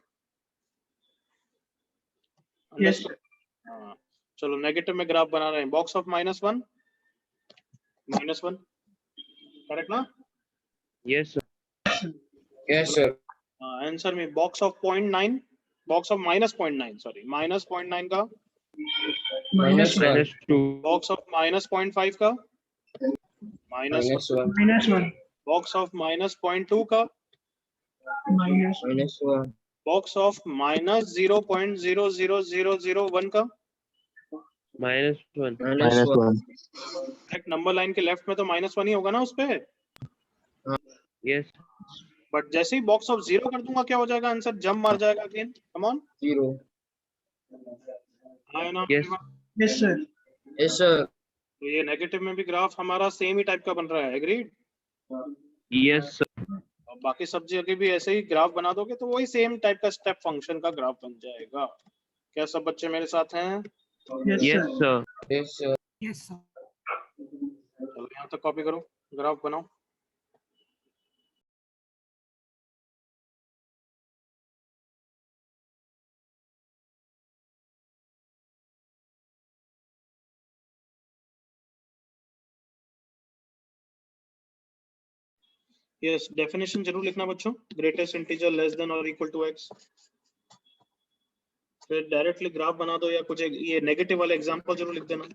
Yes, sir. हाँ, चलो नेगेटिव में ग्राफ बना रहे हैं। बॉक्स ऑफ -1 -1 करेक्ट ना? Yes, sir. Yes, sir. Answer में box of 0.9, box of -0.9 sorry, -0.9 का, Minus 1. -2. बॉक्स ऑफ -0.5 का, Minus -1, 1. Minus 1. बॉक्स ऑफ -0.2 का, Minus 1. Minus 1. बॉक्स ऑफ -0.00001 का। -1. Minus 1. -1. एक नंबर लाइन के लेफ्ट में तो -1 ही होगा ना उस पे। Yes. बट जैसे ही बॉक्स ऑफ 0 कर दूंगा क्या हो जाएगा? आंसर जंप मार जाएगा अगेन। Come on, 0. है ना? Yes. Yes, sir. Yes, sir. तो ये नेगेटिव में भी ग्राफ हमारा सेम ही टाइप का बन रहा है। एग्रीड? Yes, sir. और बाकी सब जगह भी ऐसे ही ग्राफ बना दोगे तो वही सेम टाइप का स्टेप फंक्शन का ग्राफ बन जाएगा। क्या सब बच्चे मेरे साथ हैं? Yes, Yes, sir. sir. Yes, sir. Yes, sir. चलो यहाँ तक कॉपी करो, ग्राफ बनाओ। यस, डेफिनेशन जरूर लिखना बच्चों। ग्रेटेस्ट इंटीजर लेस देन और इक्वल टू x। फिर डायरेक्टली ग्राफ बना दो या कुछ ये नेगेटिव वाला एग्जांपल जरूर लिख देना।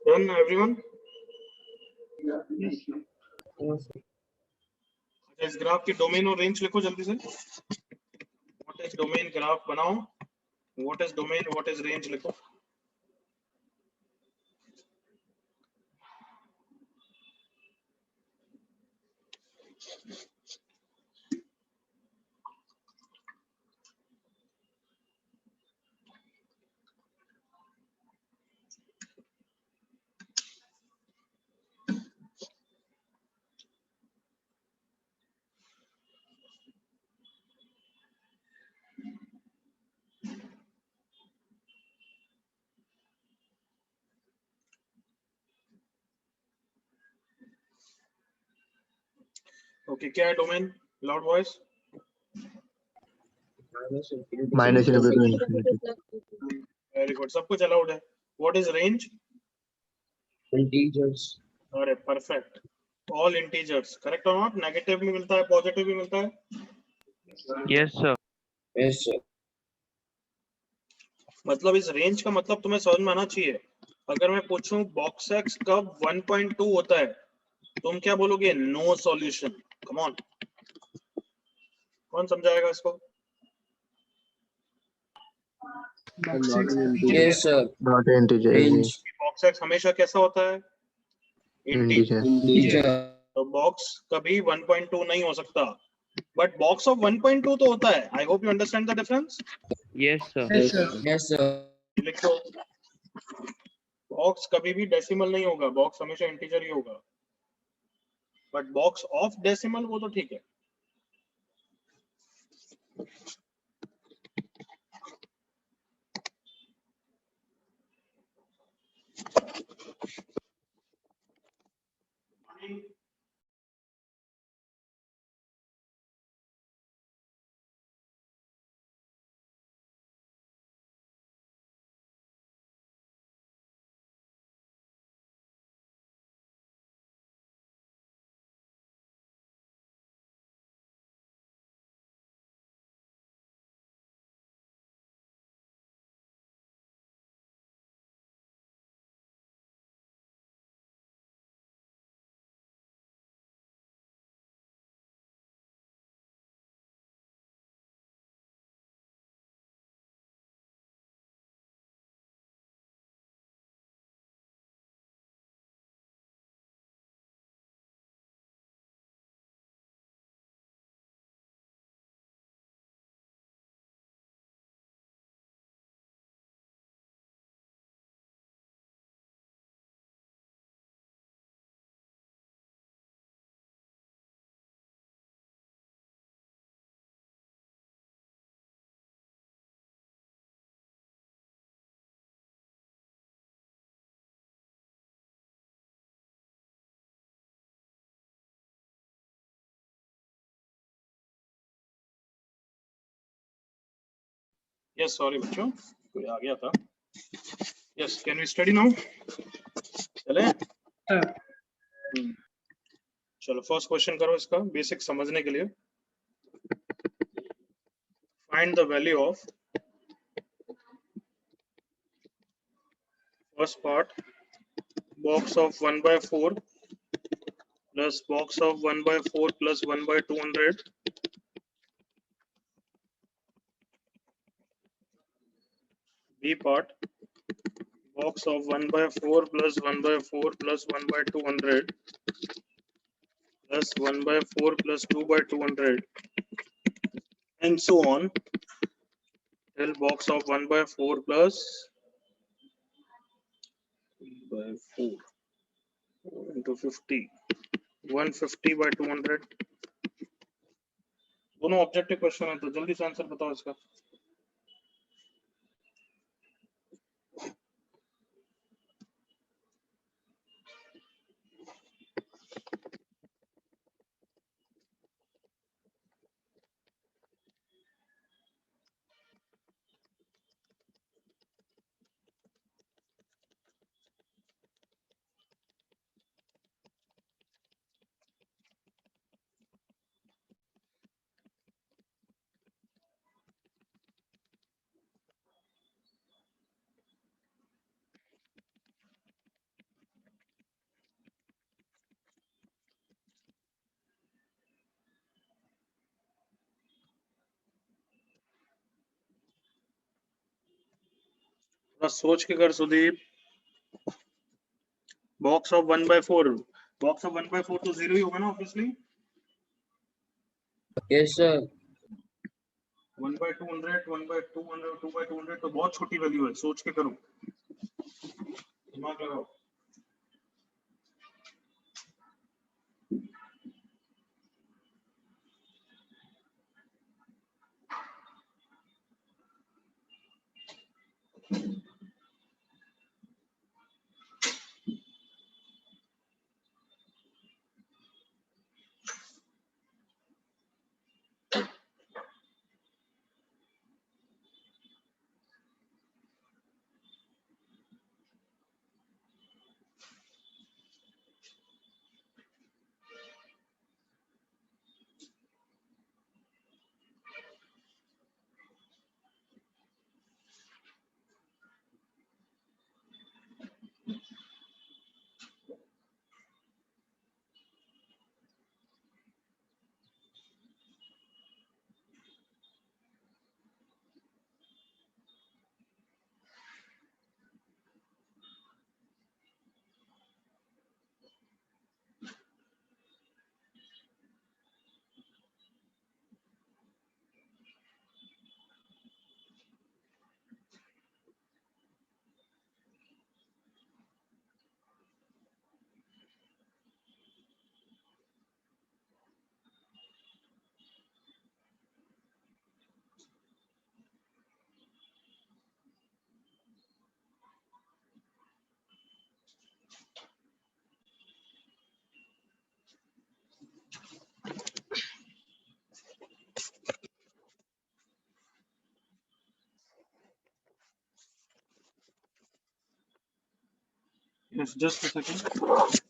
Done everyone? अच्छा, इस ग्राफ की डोमेन और रेंज लिखो जल्दी से। व्हाट इज डोमेन, ग्राफ बनाओ। What is domain, what is range लिखो। ओके, क्या है domain? Loud voice. minus infinity to infinity. Very good, सब कुछ अलाउड है। What is range? Integers. अरे परफेक्ट, ऑल इंटीजर्स। करेक्ट और नॉट? नेगेटिव भी मिलता है, पॉजिटिव भी मिलता है। Yes, sir. Yes, sir. मतलब इस रेंज का मतलब तुम्हें समझ में आना चाहिए। अगर मैं पूछूं बॉक्स एक्स कब 1.2 होता है, तुम क्या बोलोगे? No solution. कम ऑन, कौन समझाएगा इसको? Not an integer. Yes, sir. Not an integer. Range. Box x हमेशा कैसा होता है? इंटीजर। Integer. Integer. तो बॉक्स कभी 1.2 नहीं हो सकता, बट बॉक्स ऑफ 1.2 तो होता है। आई hope you understand the difference. Yes, sir. Yes, sir. Yes, sir. लिखो, बॉक्स कभी भी डेसिमल नहीं होगा, बॉक्स हमेशा इंटीजर ही होगा। बट बॉक्स ऑफ डेसिमल वो तो ठीक है। यस सॉरी बच्चों, कोई आ गया था। Yes, can we study now? चले? Sir. चलो फर्स्ट क्वेश्चन करो इसका बेसिक समझने के लिए। Find the value of first part box of 1/4 plus box of 1/4 plus 1/200 B part box of 1/4 plus 1/4 plus 1/200 plus 1/4 plus 2/200 and so on till box of 1/4 plus 3/4 into 50 150/200। दोनों objective question है तो जल्दी से answer बताओ इसका। सोच के कर Sudeep. Box of 1/4 box of 1/4 तो 0 ही होगा ना ऑब्वियसली। Yes, sir. 1/200 1/200 2/200 तो बहुत छोटी वैल्यू है, सोच के करो, दिमाग लगाओ। Yes, just a second.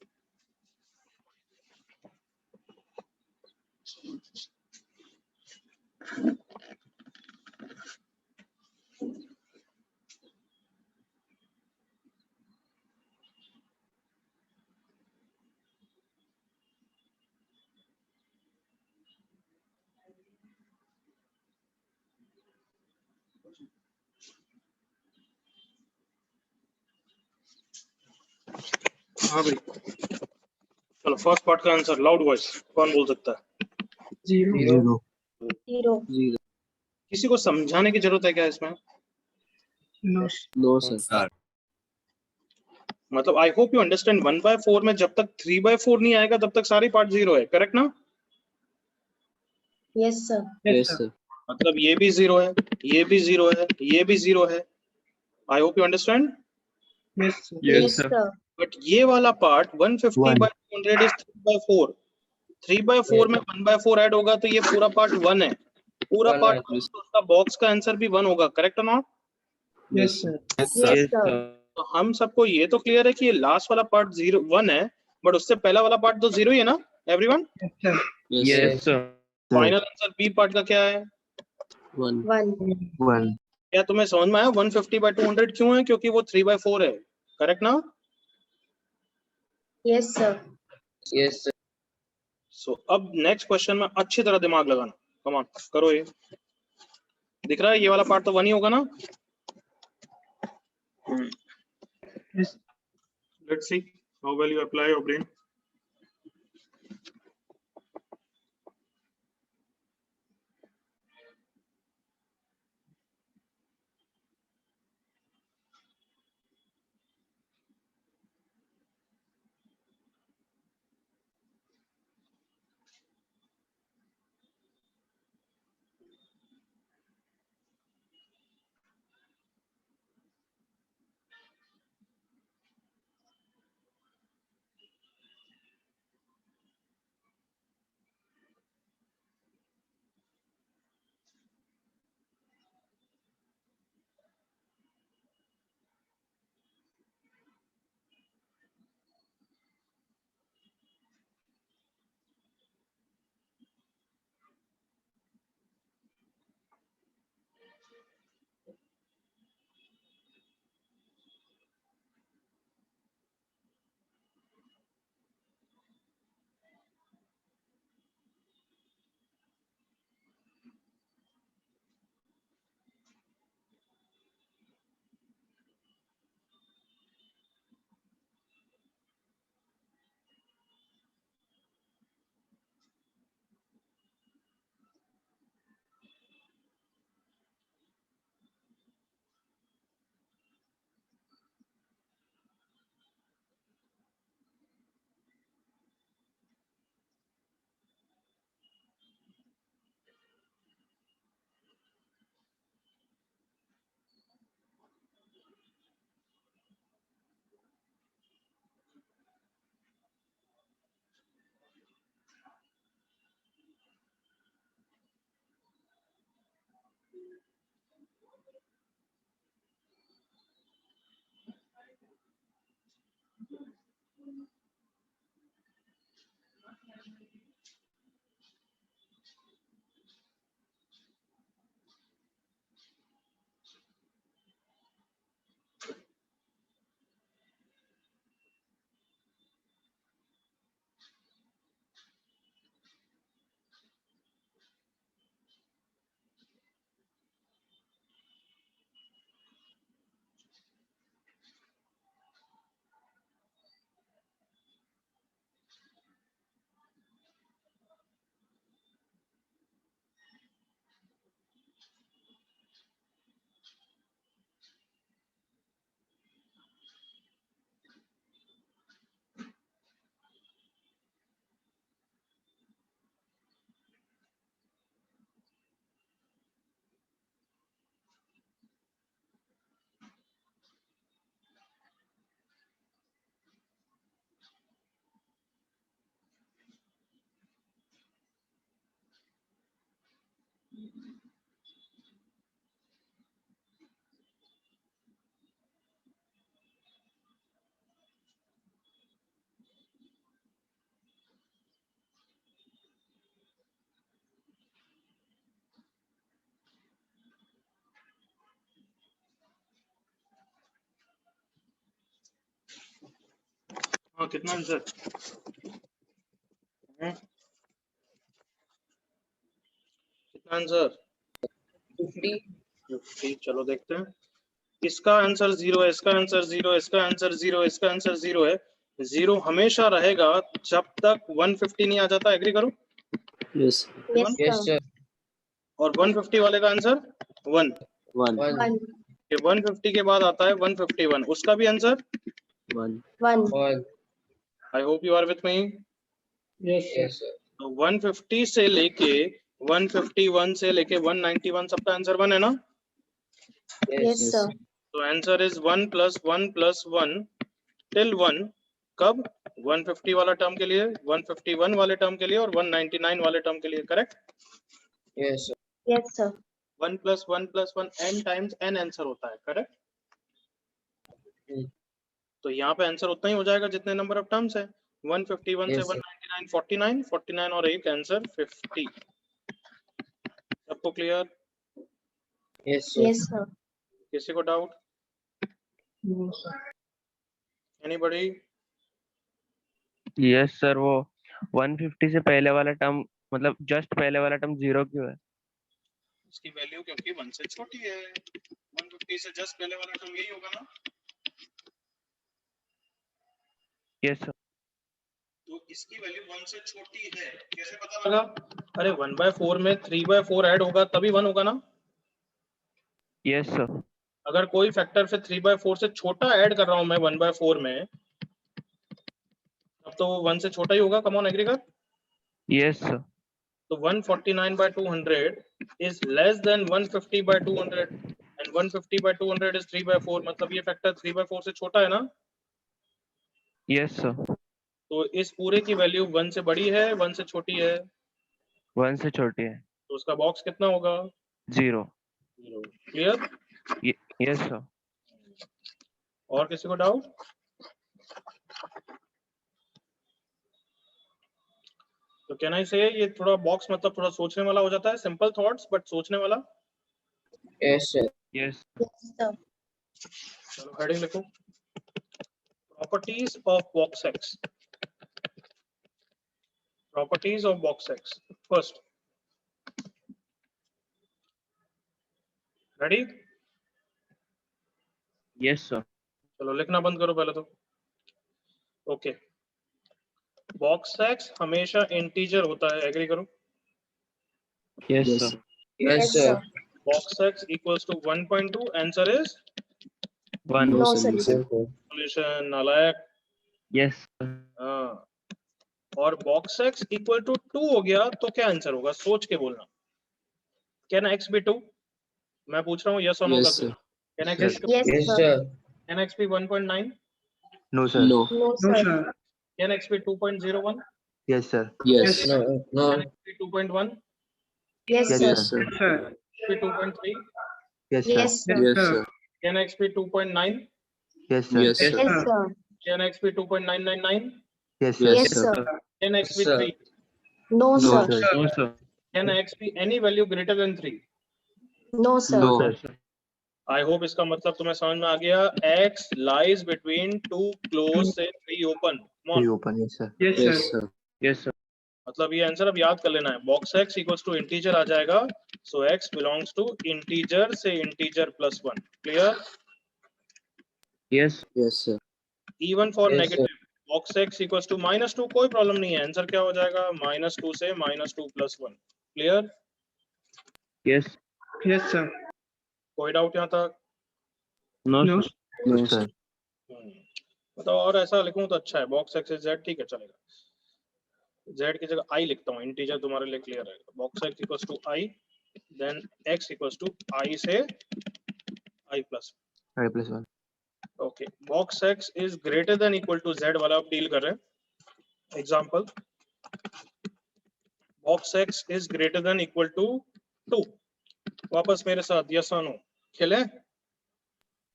हाँ भाई, चलो फर्स्ट पार्ट का आंसर लाउड वॉइस कौन बोल सकता है? 0. 0. 0. किसी को समझाने की जरूरत है क्या इसमें? No. No, sir. मतलब आई होप यू अंडरस्टैंड 1/4 में जब तक 3/4 नहीं आएगा तब तक सारे पार्ट 0 है, करेक्ट ना? Yes, sir. Yes, sir. मतलब ये भी 0 है, ये भी 0 है, ये भी 0 है। आई hope you understand. Yes, sir. Yes, sir. But ये वाला पार्ट 150/200 इज 3/4। 3/4 में 1/4 ऐड होगा तो ये पूरा पार्ट 1 है। पूरा One पार्ट answer. तो उसका बॉक्स का आंसर भी 1 होगा, करेक्ट है ना? Yes, sir. Yes, Yes, sir. sir. तो हम सबको ये तो क्लियर है कि ये लास्ट वाला पार्ट 1 है, बट उससे पहला वाला पार्ट तो 0 ही है ना everyone? Yes, sir. Yes, sir. Final answer B part का क्या है? 1. 1. क्या तुम्हें समझ में आया 150/200 क्यों है? क्योंकि वो 3/4 है, करेक्ट ना? Yes, sir. Yes, sir. सो अब नेक्स्ट क्वेश्चन में अच्छी तरह दिमाग लगाना, कम ऑन करो। ये दिख रहा है ये वाला पार्ट तो 1 ही होगा ना? Yes. Let's see how well you apply your brain. हाँ कितना आंसर? कितना आंसर? 50. चलो देखते हैं। इसका आंसर 0 है, इसका आंसर 0 है, इसका आंसर 0 है, इसका आंसर 0 है। 0 हमेशा रहेगा जब तक 150 नहीं आ जाता। एग्री करो? Yes, Yes, sir. sir. और 150 वाले का आंसर 1। 1. 1. 150 के बाद आता है 151, उसका भी answer 1. 1. 1. I hope you are with me. Yes, sir. Yes, sir. तो 150 से लेके 151 से लेके 191 सबका आंसर 1 है ना? Yes, sir. तो आंसर इज 1 + 1 + 1 टिल 1। कब? 150 वाला टर्म के लिए, 151 वाले टर्म के लिए और 199 वाले टर्म के लिए, correct? Yes, sir. Yes, sir. 1 plus 1 plus 1 n times n answer होता है, करेक्ट? तो यहाँ पे आंसर उतना ही हो जाएगा जितने नंबर ऑफ टर्म्स है। 151 Yes, से sir. 199 49 49 और एक आंसर 50। सबको clear? Yes, sir. Yes, sir. किसी को doubt? No, sir. Anybody? Yes sir, वो 150 से पहले वाला टर्म, मतलब जस्ट पहले वाला टर्म 0 क्यों है? इसकी वैल्यू क्योंकि 1 से छोटी है। 150 से जस्ट पहले वाला टर्म यही होगा ना? Yes sir. तो इसकी वैल्यू 1 से छोटी है, कैसे पता लगा? अरे 1/4 में 3/4 ऐड होगा तभी 1 होगा ना? Yes sir. अगर कोई फैक्टर से 3/4 से छोटा ऐड कर रहा हूं मैं 1/4 में, तब तो 1 से छोटा ही होगा। कम ऑन एग्री कर? Yes sir. तो 149/200 is less than 150/200 and 150/200 is 3/4, मतलब ये फैक्टर 3/4 से छोटा है ना? Yes sir. तो इस पूरे की वैल्यू 1 से बड़ी है 1 से छोटी है? 1 से छोटी है। तो उसका बॉक्स कितना होगा? 0। क्लियर? Yes sir. और किसी को डाउट? तो कैन आई से ये थोड़ा बॉक्स मतलब थोड़ा सोचने वाला हो जाता है, सिंपल थॉट्स बट सोचने वाला। Yes, sir. Yes. Yes, sir. चलो हेडिंग लिखो, properties of box x. Properties of box x first. Ready? Yes sir. चलो लिखना बंद करो पहले तो। ओके, बॉक्स एक्स हमेशा इंटीजर होता है, एग्री करो? Yes Yes, sir. Yes, sir. Box x equals to 1.2, answer is 1। No Yes, solution. sir. Solution. नालायक। यस। हाँ, और बॉक्स एक्स इक्वल टू 2 हो गया तो क्या आंसर होगा? सोच के बोलना। Can x be 2? मैं पूछ रहा हूँ यस और नो Yes, का। sir. Can Yes. X Yes, Yes, sir. sir. Can x be 1.9? No, sir. No. No, No, sir. sir. Can x be 2.01? Yes, sir. Yes. Yes. No. No. Can x be 2.1? Yes, Yes, sir. Yes, sir. Yes, sir. Be 2.3? Yes, sir. Yes, sir. Yes, Sir. sir. Can x be 2.9? Yes, sir. Yes, Yes, sir. Yes, sir. Can x be 2.999? Yes, sir. Yes, Yes, sir. sir. Can x be Sir. 3? No, No, sir. sir. No sir. Can x be any value greater than 3? No, sir. No. Sir. I hope इसका मतलब तुम्हें समझ में आ गया। X lies between 2 close से 3 open. Three open. Yes, sir. Yes, Yes, sir. sir. Yes sir. मतलब ये answer अब याद कर लेना है। Box x equals to integer आ जाएगा, so x belongs to integer से integer plus 1। Clear? Yes. Yes, sir. Even for Yes, negative box x equals to -2, कोई प्रॉब्लम नहीं है। आंसर क्या हो जाएगा? -2 से -2 plus 1। Clear? Yes. Yes, sir. कोई डाउट यहाँ तक? No No, sir. sir. No, No, sir. sir. बताओ, और ऐसा लिखूं तो अच्छा है। बॉक्स एक्स इज जेड, ठीक है चलेगा। जेड की जगह आई लिखता हूँ, इंटीजर तुम्हारे लिए क्लियर है। Box x equals to i, then x equals to i से i plus. I plus one. Okay, box x is greater than equal to z वाला आप डील कर रहे हैं। Example, box x is greater than equal to 2। वापस मेरे साथ yes और नो खेले?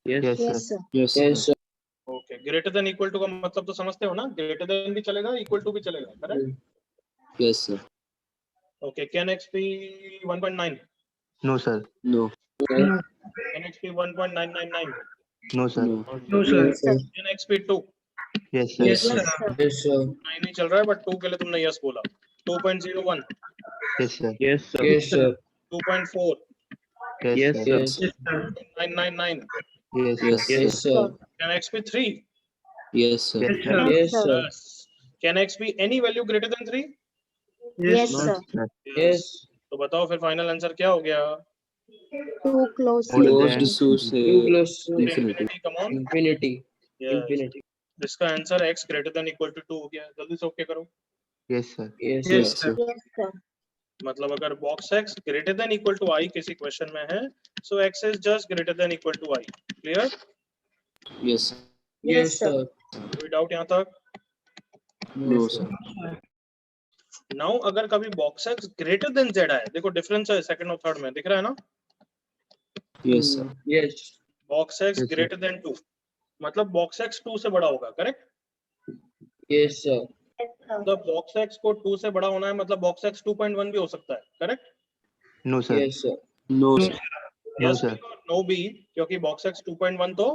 Yes. Yes, sir. Yes, sir. Yes, sir. Okay, greater than equal to का मतलब तो समझते हो ना? ग्रेटर देन भी चलेगा, इक्वल टू भी चलेगा, correct? Yes, sir. Okay, can x be 1.9? No, sir. No. No. Can x be 1.999? No, sir. No. No, sir. Yes, sir. Can x be 2? Yes, sir. Yes, Yes, sir. sir. Yes, sir. 9 नहीं चल रहा है, but 2 के लिए तुमने yes बोला। 2.01? Yes, sir. Yes sir. Yes, sir. 2.4? Yes, Yes, sir. sir. Yes. Yes, sir. 999? Yes, Yes, sir. yes, sir. Can x be 3? Yes, sir. Yes, Yes, sir. sir. Yes, sir. Yes. Can x be any value greater than 3? Yes, sir. sir. Yes. तो बताओ फिर final answer क्या हो गया? Too close. More Closed than to say infinity. close to Infinity. Come on. infinity. Yes. Infinity. इसका answer x greater than equal to 2 हो गया। जल्दी से ओके करो। Yes, sir. Yes, Yes, sir. Yes, sir. मतलब अगर box x greater than equal to i किसी question में है, so x is just greater than equal to i. Clear? Yes. Yes, sir. कोई डाउट यहाँ तक? No, sir. Sir. नाउ अगर कभी box x greater then Z आए, देखो डिफरेंस है सेकंड और थर्ड में, दिख रहा है ना? Yes, sir. Yes. Box x Yes, sir. Greater than 2 मतलब बॉक्स एक्स 2 से बड़ा होगा, करेक्ट? Yes, sir. मतलब बॉक्स एक्स को 2 से बड़ा होना है, मतलब बॉक्स एक्स 2.1 भी हो सकता है, correct? No, sir. Yes, sir. No, No, sir. No, yes sir. और नो बी, क्योंकि बॉक्स एक्स 2.1 तो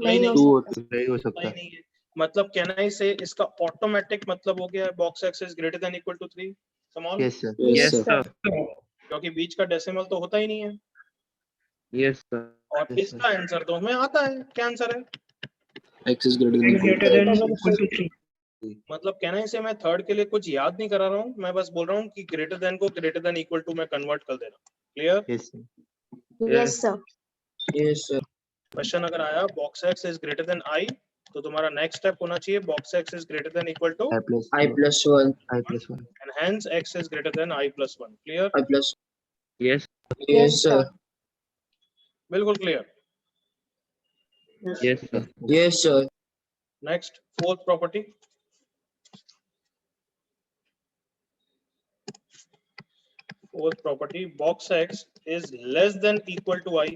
नहीं हो Two सकता। होते नहीं हो होता सकता. ही नहीं है। मतलब कैन आई से इसका ऑटोमेटिक मतलब हो गया है box x is greater than equal to 3 small, Yes, sir. Yes, Yes, sir. sir. क्योंकि बीच का डेसिमल तो होता ही नहीं है। Yes, sir. और Yes, इसका आंसर तो हमें आता है, क्या आंसर है? X is greater than X equal to greater than Greater than equal to 3. मतलब कहना है से मैं थर्ड के लिए कुछ याद नहीं करा रहा हूँ, मैं बस बोल रहा हूँ कि ग्रेटर देन को ग्रेटर देन इक्वल टू में कन्वर्ट कर देना। Clear? Yes, sir. Yes, sir. Yes, sir. Question अगर आया box x is greater than i, तो तुम्हारा नेक्स्ट स्टेप होना चाहिए box x is greater than equal to I plus I plus 1. I plus 1. And hence x is greater than i plus 1। Clear? I plus. Yes, Yes, sir. बिल्कुल clear. yes, sir. Yes, sir. Next fourth property, fourth property box x is less than equal to I,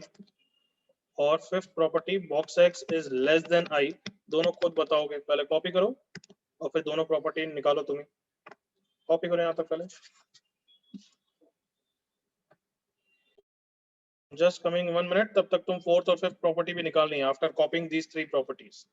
और fifth property box x is less than I। दोनों खुद बताओगे, पहले copy करो और फिर दोनों प्रॉपर्टी निकालो। तुम्हें कॉपी करो यहाँ तक पहले, जस्ट कमिंग 1 मिनट, तब तक तुम फोर्थ और फिफ्थ प्रॉपर्टी भी निकालनी है after copying these 3 properties.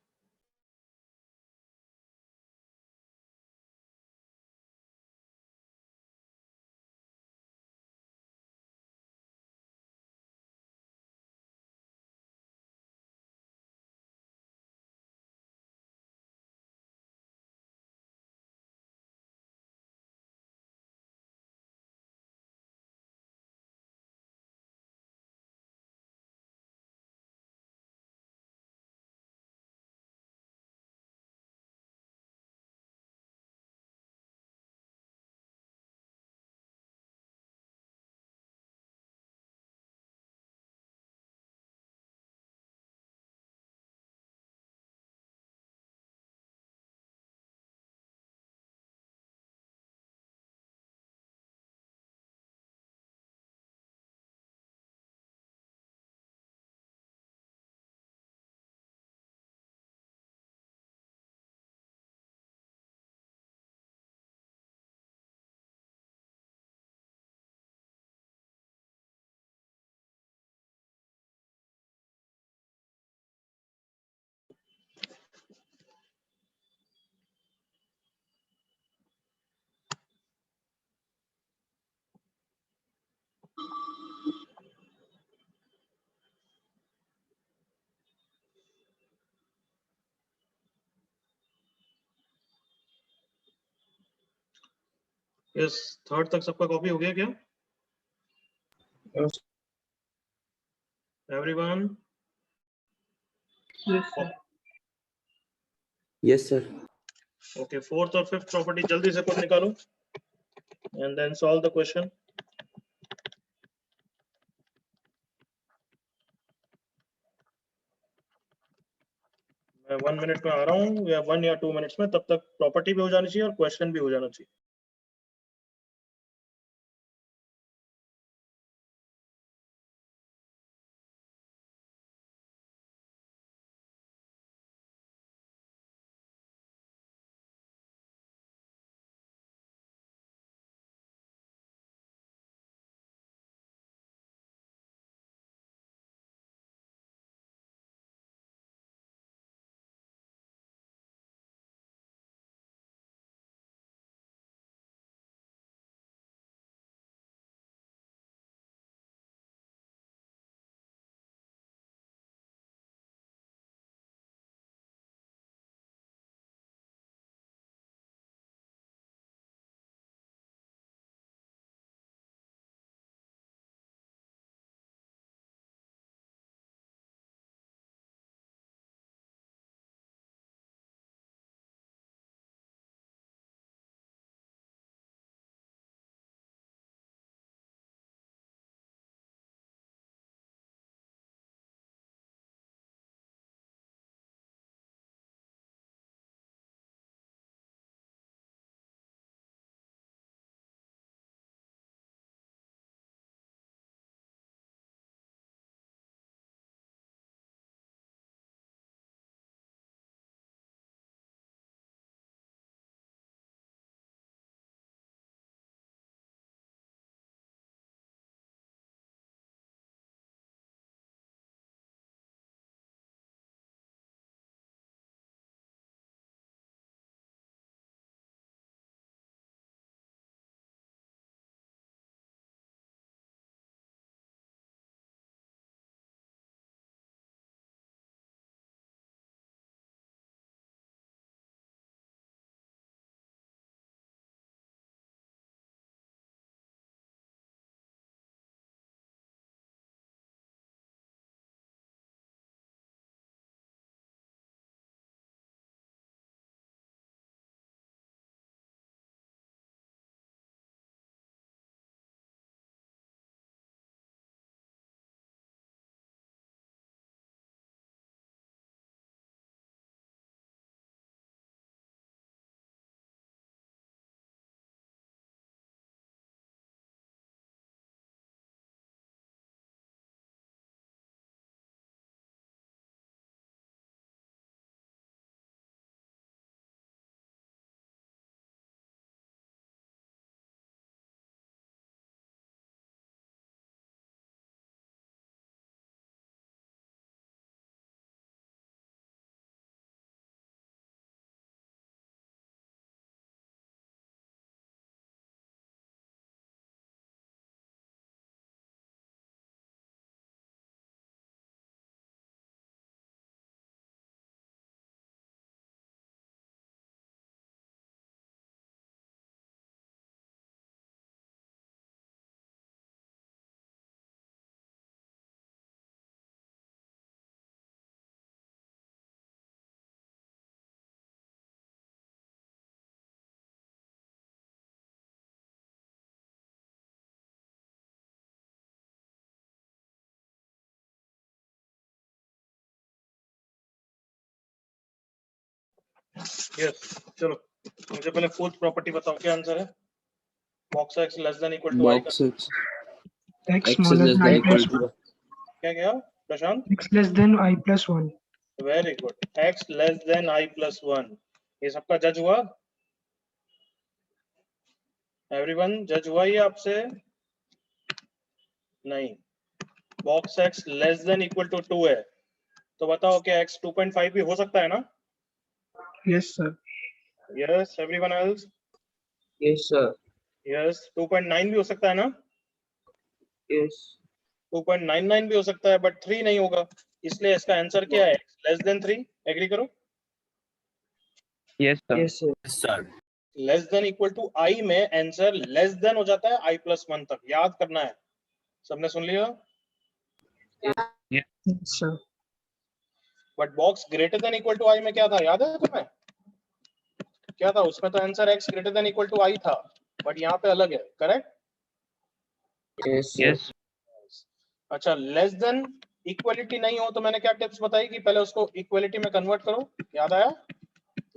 Yes, third तक सबका कॉपी हो गया क्या Yes. Everyone? Yes, sir. Yes, sir. Okay, fourth और फिफ्थ प्रॉपर्टी जल्दी से खुद निकालो and then solve the question. मैं 1 मिनट में आ रहा हूँ या 1 या 2 मिनट्स में, तब तक प्रॉपर्टी भी हो जानी चाहिए और क्वेश्चन भी हो जाना चाहिए। यस चलो मुझे पहले फोर्थ प्रॉपर्टी बताओ क्या आंसर है box x less than equal to i Box X. X X is smaller less than than I equal plus to. 1. क्या गया प्रशांत X less than I plus 1. Very good x less than i plus 1 ये सबका जज हुआ everyone जज हुआ ये आपसे नहीं box x less than equal to 2 है तो बताओ क्या x 2.5 भी हो सकता है ना Yes, sir. Yes everyone else Yes, sir. Yes 2.9 भी हो सकता है ना Yes. 2.99 भी हो सकता है बट 3 नहीं होगा इसलिए इसका आंसर क्या है लेस देन 3 एग्री करो yes sir, Yes, sir. Less than equal to i में आंसर लेस देन हो जाता है i प्लस 1 तक याद करना है सबने सुन लिया Yes, sir. But box greater than equal to i में क्या था याद है तुम्हें क्या था उसमें तो answer x greater than equal to i था बट यहाँ पे अलग है करेक्ट Yes, sir. yes अच्छा लेस देन इक्वलिटी नहीं हो तो मैंने क्या टिप्स बताई कि पहले उसको इक्वलिटी में कन्वर्ट करो याद आया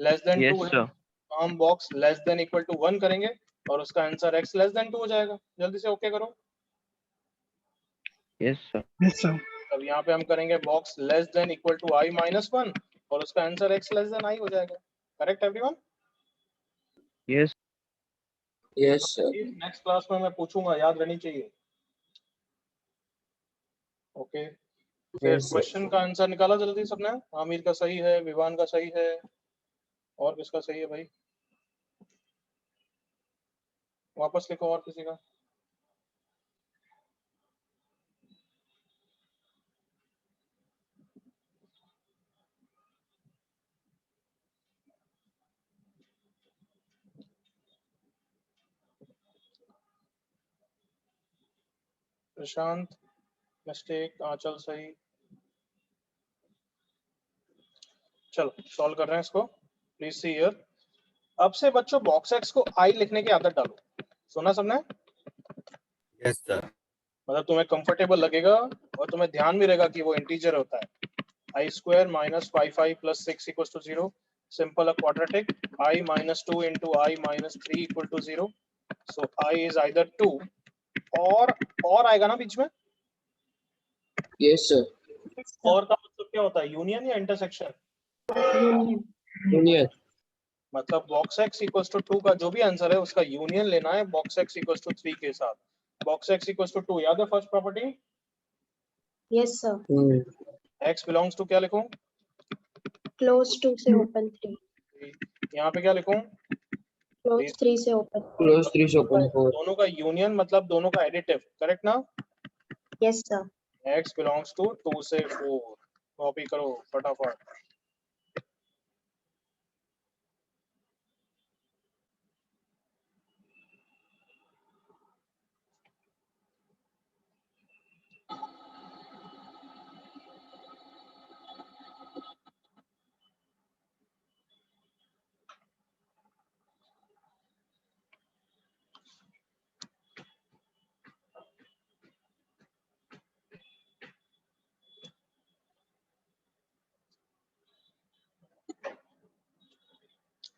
लेस देन yes 2 है sir, तो हम box less than equal to 1 करेंगे और उसका आंसर x लेस देन 2 हो जाएगा जल्दी से ओके करो yes sir, Yes, sir. अब यहाँ पे हम करेंगे box less than equal to i minus 1 और उसका आंसर x लेस देन i हो जाएगा correct everyone yes Yes, sir. Next class में मैं पूछूंगा याद रहनी चाहिए ओके फिर Yes, sir. क्वेश्चन का आंसर निकाला जल्दी सबने आमिर का सही है विवान का सही है और किसका सही है भाई वापस लिखो और किसी का प्रशांत मिस्टेक आंचल सही चलो सॉल्व कर रहे हैं इसको प्लीज सी हियर अब से बच्चों बॉक्स एक्स को आई लिखने की आदत डालो सुना सबने यस सर मतलब तुम्हें कंफर्टेबल लगेगा और तुम्हें ध्यान भी रहेगा कि वो इंटीजर होता है i square minus 5i plus 6 equals to 0 simple a quadratic i minus 2 into i minus 3 equal to 0 so i is either 2 और आएगा ना बीच में Yes, sir. और का मतलब क्या होता है यूनियन या इंटरसेक्शन Union. Union. मतलब बॉक्स x इक्वल्स टू 2 का जो भी आंसर है उसका यूनियन लेना है बॉक्स x इक्वल्स टू 3 के साथ बॉक्स x इक्वल्स टू 2 याद है first property Yes, sir. x belongs to क्या लिखूं Close 2 से open 3. यहाँ पे क्या लिखूं Close 3 से open 4. Close 3 open 4. दोनों का यूनियन मतलब दोनों का एडिटिव करेक्ट ना Yes, sir. x belongs to 2 से 4 कॉपी करो फटाफट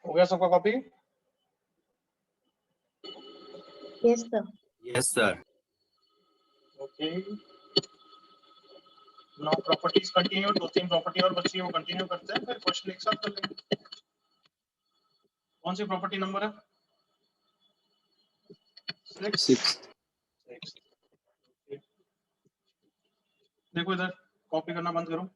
हो गया सबका copy Yes, sir. Yes sir okay now properties continue दो तीन प्रॉपर्टी और बची है वो कंटिन्यू करते हैं फिर क्वेश्चन एक साथ कर लेंगे कौन सी प्रॉपर्टी नंबर है 6. देखो इधर कॉपी करना बंद करो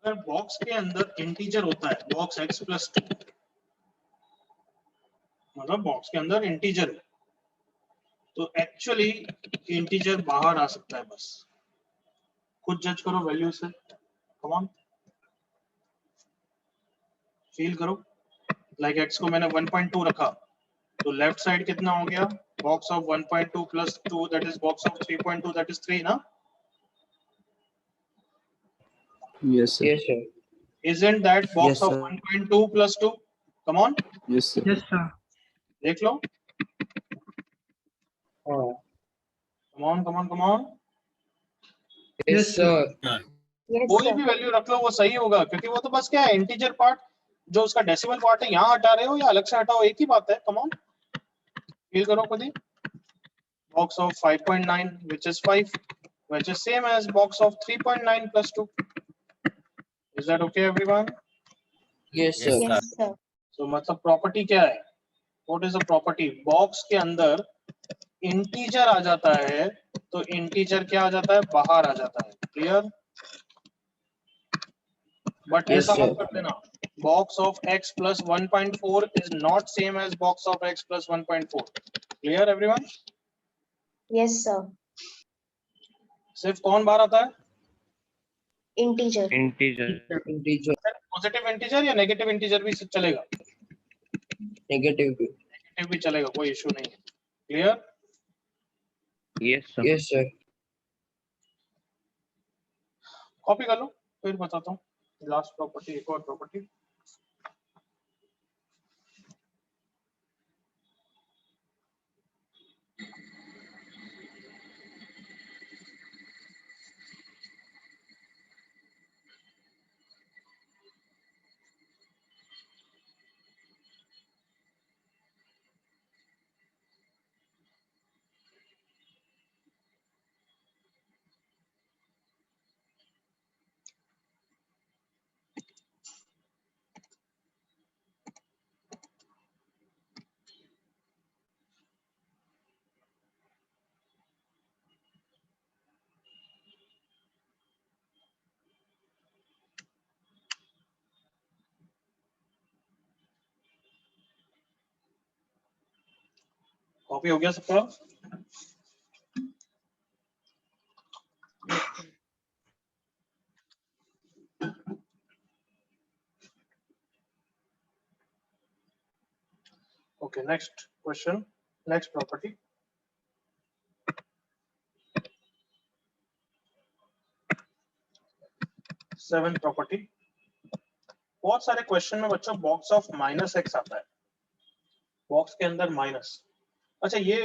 अगर बॉक्स के अंदर इंटीजर होता है बॉक्स x प्लस 2 मतलब बॉक्स के अंदर इंटीजर है तो एक्चुअली इंटीजर बाहर आ सकता है बस खुद जज करो वैल्यू से कम ऑन फील करो लाइक x को मैंने 1.2 रखा तो लेफ्ट साइड कितना हो गया box of 1.2 plus 2 that is box of 3.2 that is 3 ना Yes, sir. Yes, sir. isn't that box Yes, of sir. 1.2 plus 2 come on Yes, sir. Yes, sir. देख लो Oh. come on Yes, Yes, sir. sir. Yes, कोई sir. भी value रख लो वो सही होगा, क्योंकि वो तो बस क्या है, इंटीजर पार्ट जो उसका डेसिमल पार्ट है यहाँ हटा रहे हो या अलग से हटाओ, एक ही बात है. कम ऑन, फील करो खुद ही. Box of 5.9 which is 5, which is same as box of 3.9 plus 2. Is that okay everyone? Yes, sir. Yes, Yes, sir. So मतलब प्रॉपर्टी क्या है? What is the property? Box के अंदर इंटीजर आ जाता है तो इंटीजर क्या आ जाता है, बाहर आ जाता है. क्लियर? बट Yes, ऐसा sir. मत कर देना, box of x plus 1.4 is not same as box of x plus 1.4. Clear everyone? Yes, sir. सिर्फ कौन बाहर आता है? Integer. Integer. Integer. Positive integer या नेगेटिव इंटीजर भी चलेगा? Negative. नेगेटिव भी चलेगा, कोई इशू नहीं है. Clear? Yes sir. Yes, sir. Copy कर लो, फिर बताता हूँ. लास्ट प्रॉपर्टी, एक और प्रॉपर्टी. कॉपी हो गया सबका? Okay, next question, next property. Seven property. बहुत सारे क्वेश्चन में बच्चों बॉक्स ऑफ -x आता है, बॉक्स के अंदर माइनस. अच्छा ये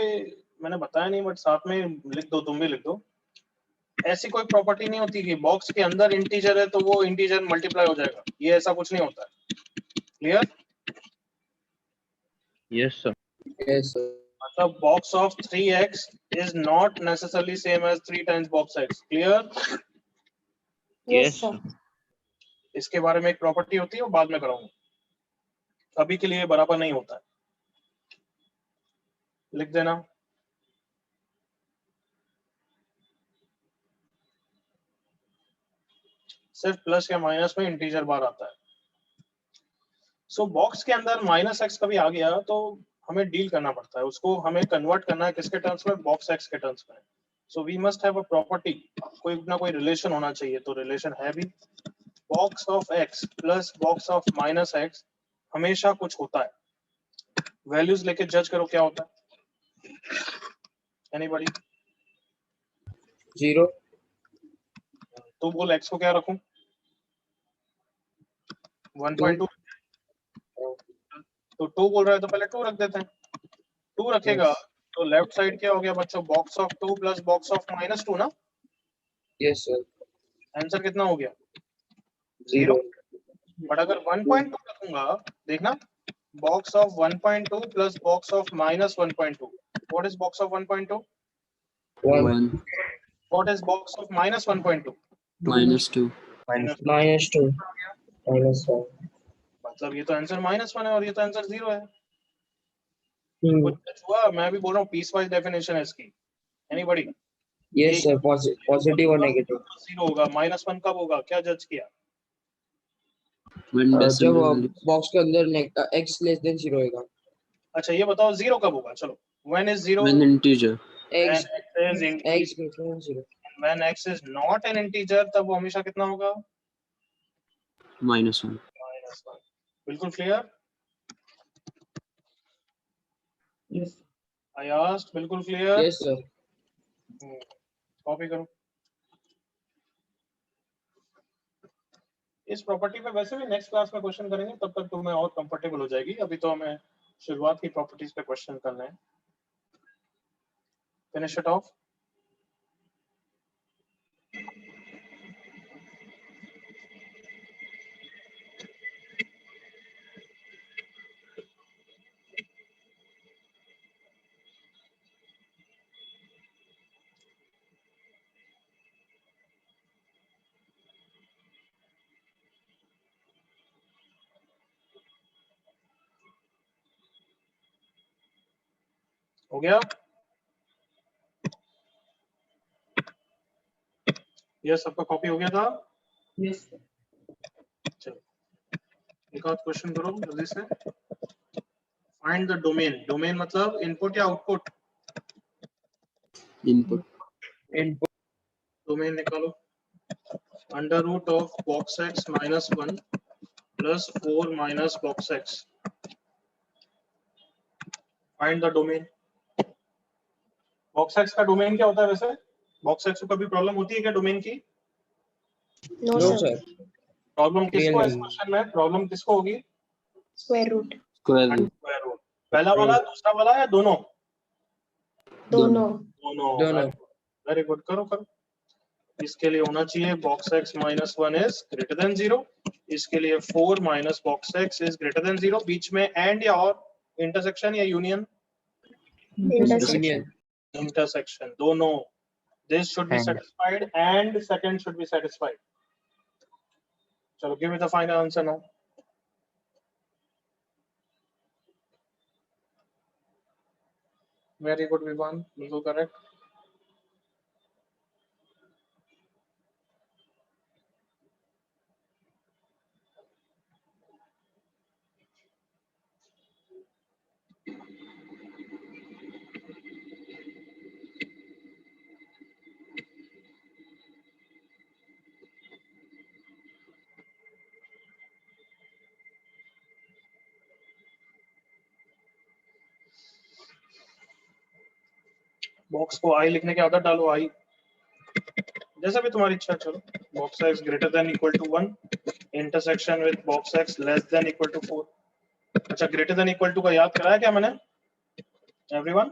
मैंने बताया नहीं, बट साथ में लिख दो, तुम भी लिख दो. ऐसी कोई प्रॉपर्टी नहीं होती कि बॉक्स के अंदर इंटीजर है तो वो इंटीजर मल्टीप्लाई हो जाएगा, ये ऐसा कुछ नहीं होता है. Clear? Yes sir. Yes, sir. मतलब box of 3x is not necessarily same as 3 times box x. Clear? Yes, Yes, sir. इसके बारे में एक प्रॉपर्टी होती है, वो बाद में कराऊंगा, अभी के लिए बराबर नहीं होता है. लिख देना. सिर्फ प्लस या माइनस में इंटीजर बार आता है. सो बॉक्स के अंदर -x कभी आ गया तो हमें डील करना पड़ता है, उसको हमें कन्वर्ट करना है किसके टर्म्स में, बॉक्स x के टर्म्स में. So we must have a property, कोई ना कोई रिलेशन होना चाहिए, तो रिलेशन है भी. Box of x plus box of -x हमेशा कुछ होता है. वैल्यूज लेके जज करो क्या होता है. एनीबॉडी? 0. तो बोल x को क्या रखूं? 1.2. तो 2 बोल रहा है तो पहले 2 रख देते हैं. 2 रखेगा तो लेफ्ट साइड क्या हो गया बच्चों, box of 2 plus box of -2 ना. Yes, sir. आंसर कितना हो गया? 0. बट अगर 1.2 रखूंगा, देखना, box of 1.2 plus box of -1.2. What is box of 1.2? 1. 1 what is box of -1.2? -2 -2. -1. मतलब ये तो आंसर -1 है और ये तो आंसर 0 है. Hmm. कुछ हुआ? मैं भी बोल रहा हूँ पीस वाइज डेफिनेशन है इसकी. Anybody? Yes, sir. Positive or negative. 0 होगा. -1 कब होगा, क्या जज किया? when जब decimal value बॉक्स के अंदर x लेस देन 0 होगा. अच्छा ये बताओ 0 कब होगा. चलो, when is 0? when integer when x x is integer. x less than 0. when x is not an integer तब वो हमेशा कितना होगा? -1 -1. बिल्कुल क्लियर? Yes. I asked, बिल्कुल क्लियर? Yes, sir. कॉपी करो. इस प्रॉपर्टी पे वैसे भी नेक्स्ट क्लास में क्वेश्चन करेंगे, तब तक तुम्हें और कंफर्टेबल हो जाएगी. अभी तो हमें शुरुआत की प्रॉपर्टीज पे क्वेश्चन करने हैं. Finish it of. हो गया? ये सबका कॉपी हो गया था? Yes, sir. चलो एक और क्वेश्चन करो जल्दी से। Find the domain. डोमेन मतलब इनपुट या आउटपुट? Input. Input. डोमेन निकालो। Under root of box x minus 1 plus 4 minus box x. Find the domain. Box x का डोमेन क्या होता है वैसे? बॉक्स एक्स को कभी प्रॉब्लम होती है क्या डोमेन की? No, No, sir. sir. Problem किसको है इस Real क्वेश्चन में? प्रॉब्लम किसको होगी? Square root. Square root. Square root. पहला वाला, दूसरा वाला या दोनों? दोनों. दोनों. वेरी गुड, करो करो। इसके लिए होना चाहिए box x minus 1 is greater than 0। इसके लिए 4 minus box x is greater than 0। बीच में एंड या और, इंटरसेक्शन या यूनियन? Intersection. Intersection, दोनों। This should be And. satisfied and second should be satisfied. चलो give me the final answer now. Very good, Vivan. बिल्कुल correct. Box को आई लिखने की आदत डालो, आई। जैसा भी तुम्हारी इच्छा। चलो box x greater than equal to 1 intersection with box x less than equal to 4। अच्छा, ग्रेटर देन इक्वल टू का याद कराया क्या मैंने? एवरीवन?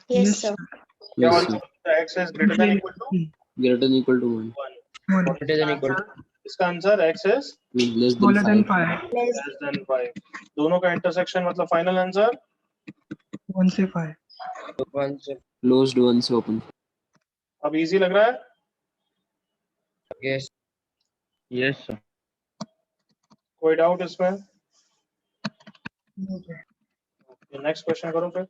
Yes, sir. क्या Yes, वाली? sir. X is greater than equal to Greater than equal to 1. 1। Greater than equal to. इसका answer x is Means less Smaller than than 5. 5. Less. Less than 5। दोनों का इंटरसेक्शन मतलब final answer 1 से 5. 1 से. Closed ones open. अब easy लग रहा है? Yes. Yes, sir. कोई डाउट इसमें? No, sir. नेक्स्ट क्वेश्चन करो फिर।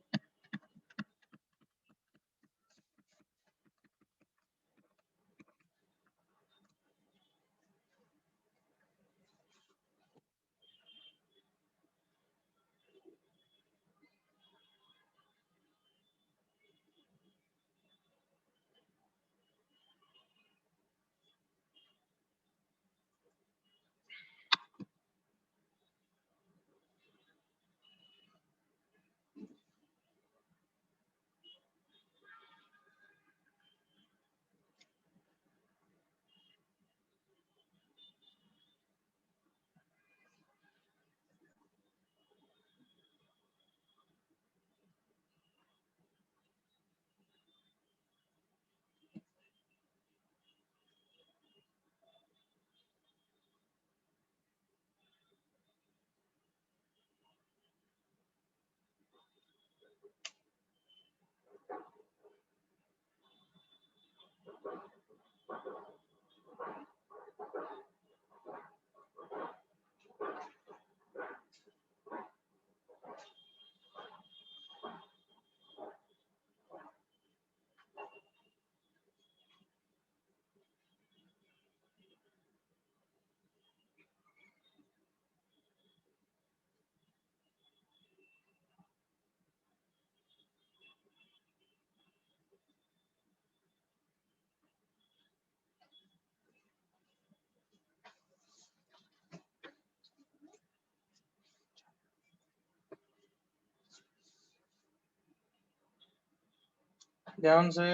ध्यान से।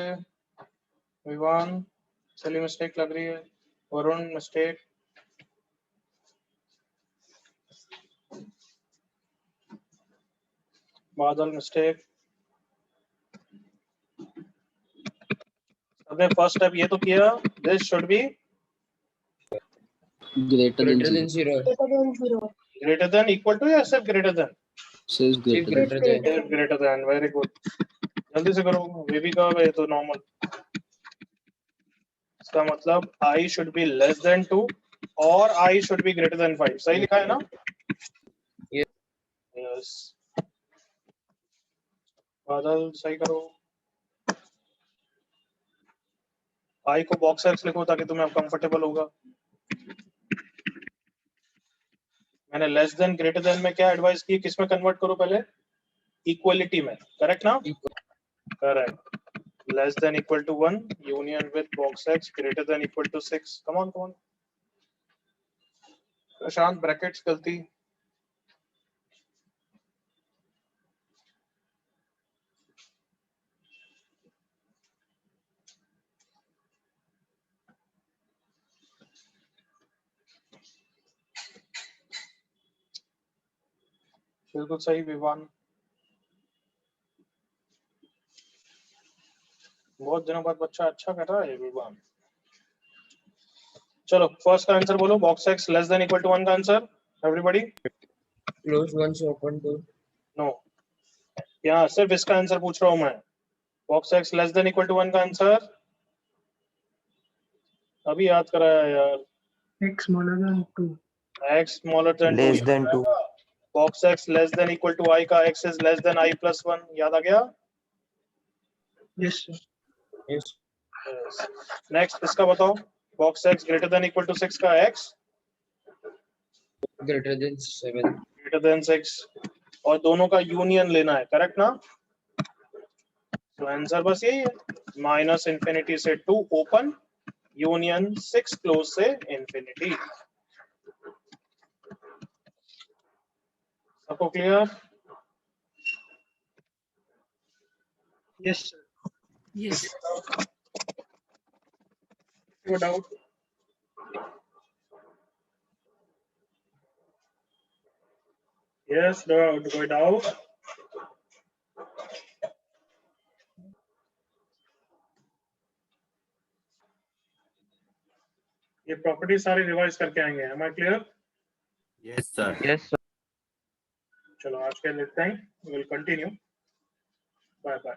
विवान, चलिए मिस्टेक लग रही है। वरुण मिस्टेक। बादल मिस्टेक। सबने फर्स्ट स्टेप ये तो किया, this should be Greater than Greater 0. than 0. Greater than 0. Greater than equal to या सिर्फ greater than? Says greater than. Greater than. Greater than, very good. जल्दी से करो, वे भी कहा है तो नॉर्मल। इसका मतलब i should be less than 2 और i should be greater than 5। सही लिखा है ना? Yes. यस। बादल सही करो। आई को बॉक्स एक्स लिखो ताकि तुम्हें अब कंफर्टेबल होगा। मैंने लेस देन ग्रेटर देन में क्या एडवाइस की, किस में कन्वर्ट करो पहले? इक्वलिटी में, करेक्ट ना? Correct. Less than equal to 1 union with box x greater than equal to 6। Come on Prashant, brackets गलती। बिल्कुल सही विवान, बहुत दिनों बाद बच्चा अच्छा कर रहा है विवान। चलो फर्स्ट का आंसर बोलो, box x less than equal to 1 का आंसर एवरीबॉडी। Close 1 से open 2. नो, यहाँ सिर्फ इसका आंसर पूछ रहा हूं मैं। Box x less than equal to 1 का आंसर अभी याद कराया यार। X smaller than 2. x smaller than 2 Less than 2. Box x less than equal to i का x is less than i plus 1 याद आ गया? Yes, sir. Yes. नेक्स्ट इसका बताओ, box x greater than equal to 6 का x Greater than 7. Greater than 6, और दोनों का union लेना है, करेक्ट ना? तो आंसर बस यही है, माइनस इंफिनिटी से 2 ओपन यूनियन 6 क्लोज से इंफिनिटी। सबको clear? Yes, sir. Yes. No doubt. Yes, no doubt. ये प्रॉपर्टी सारी रिवाइज करके आएंगे, am I clear? Yes, sir. Yes, sir. चलो आज के लिए इतना ही, will continue. Bye bye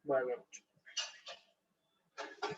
bye bye.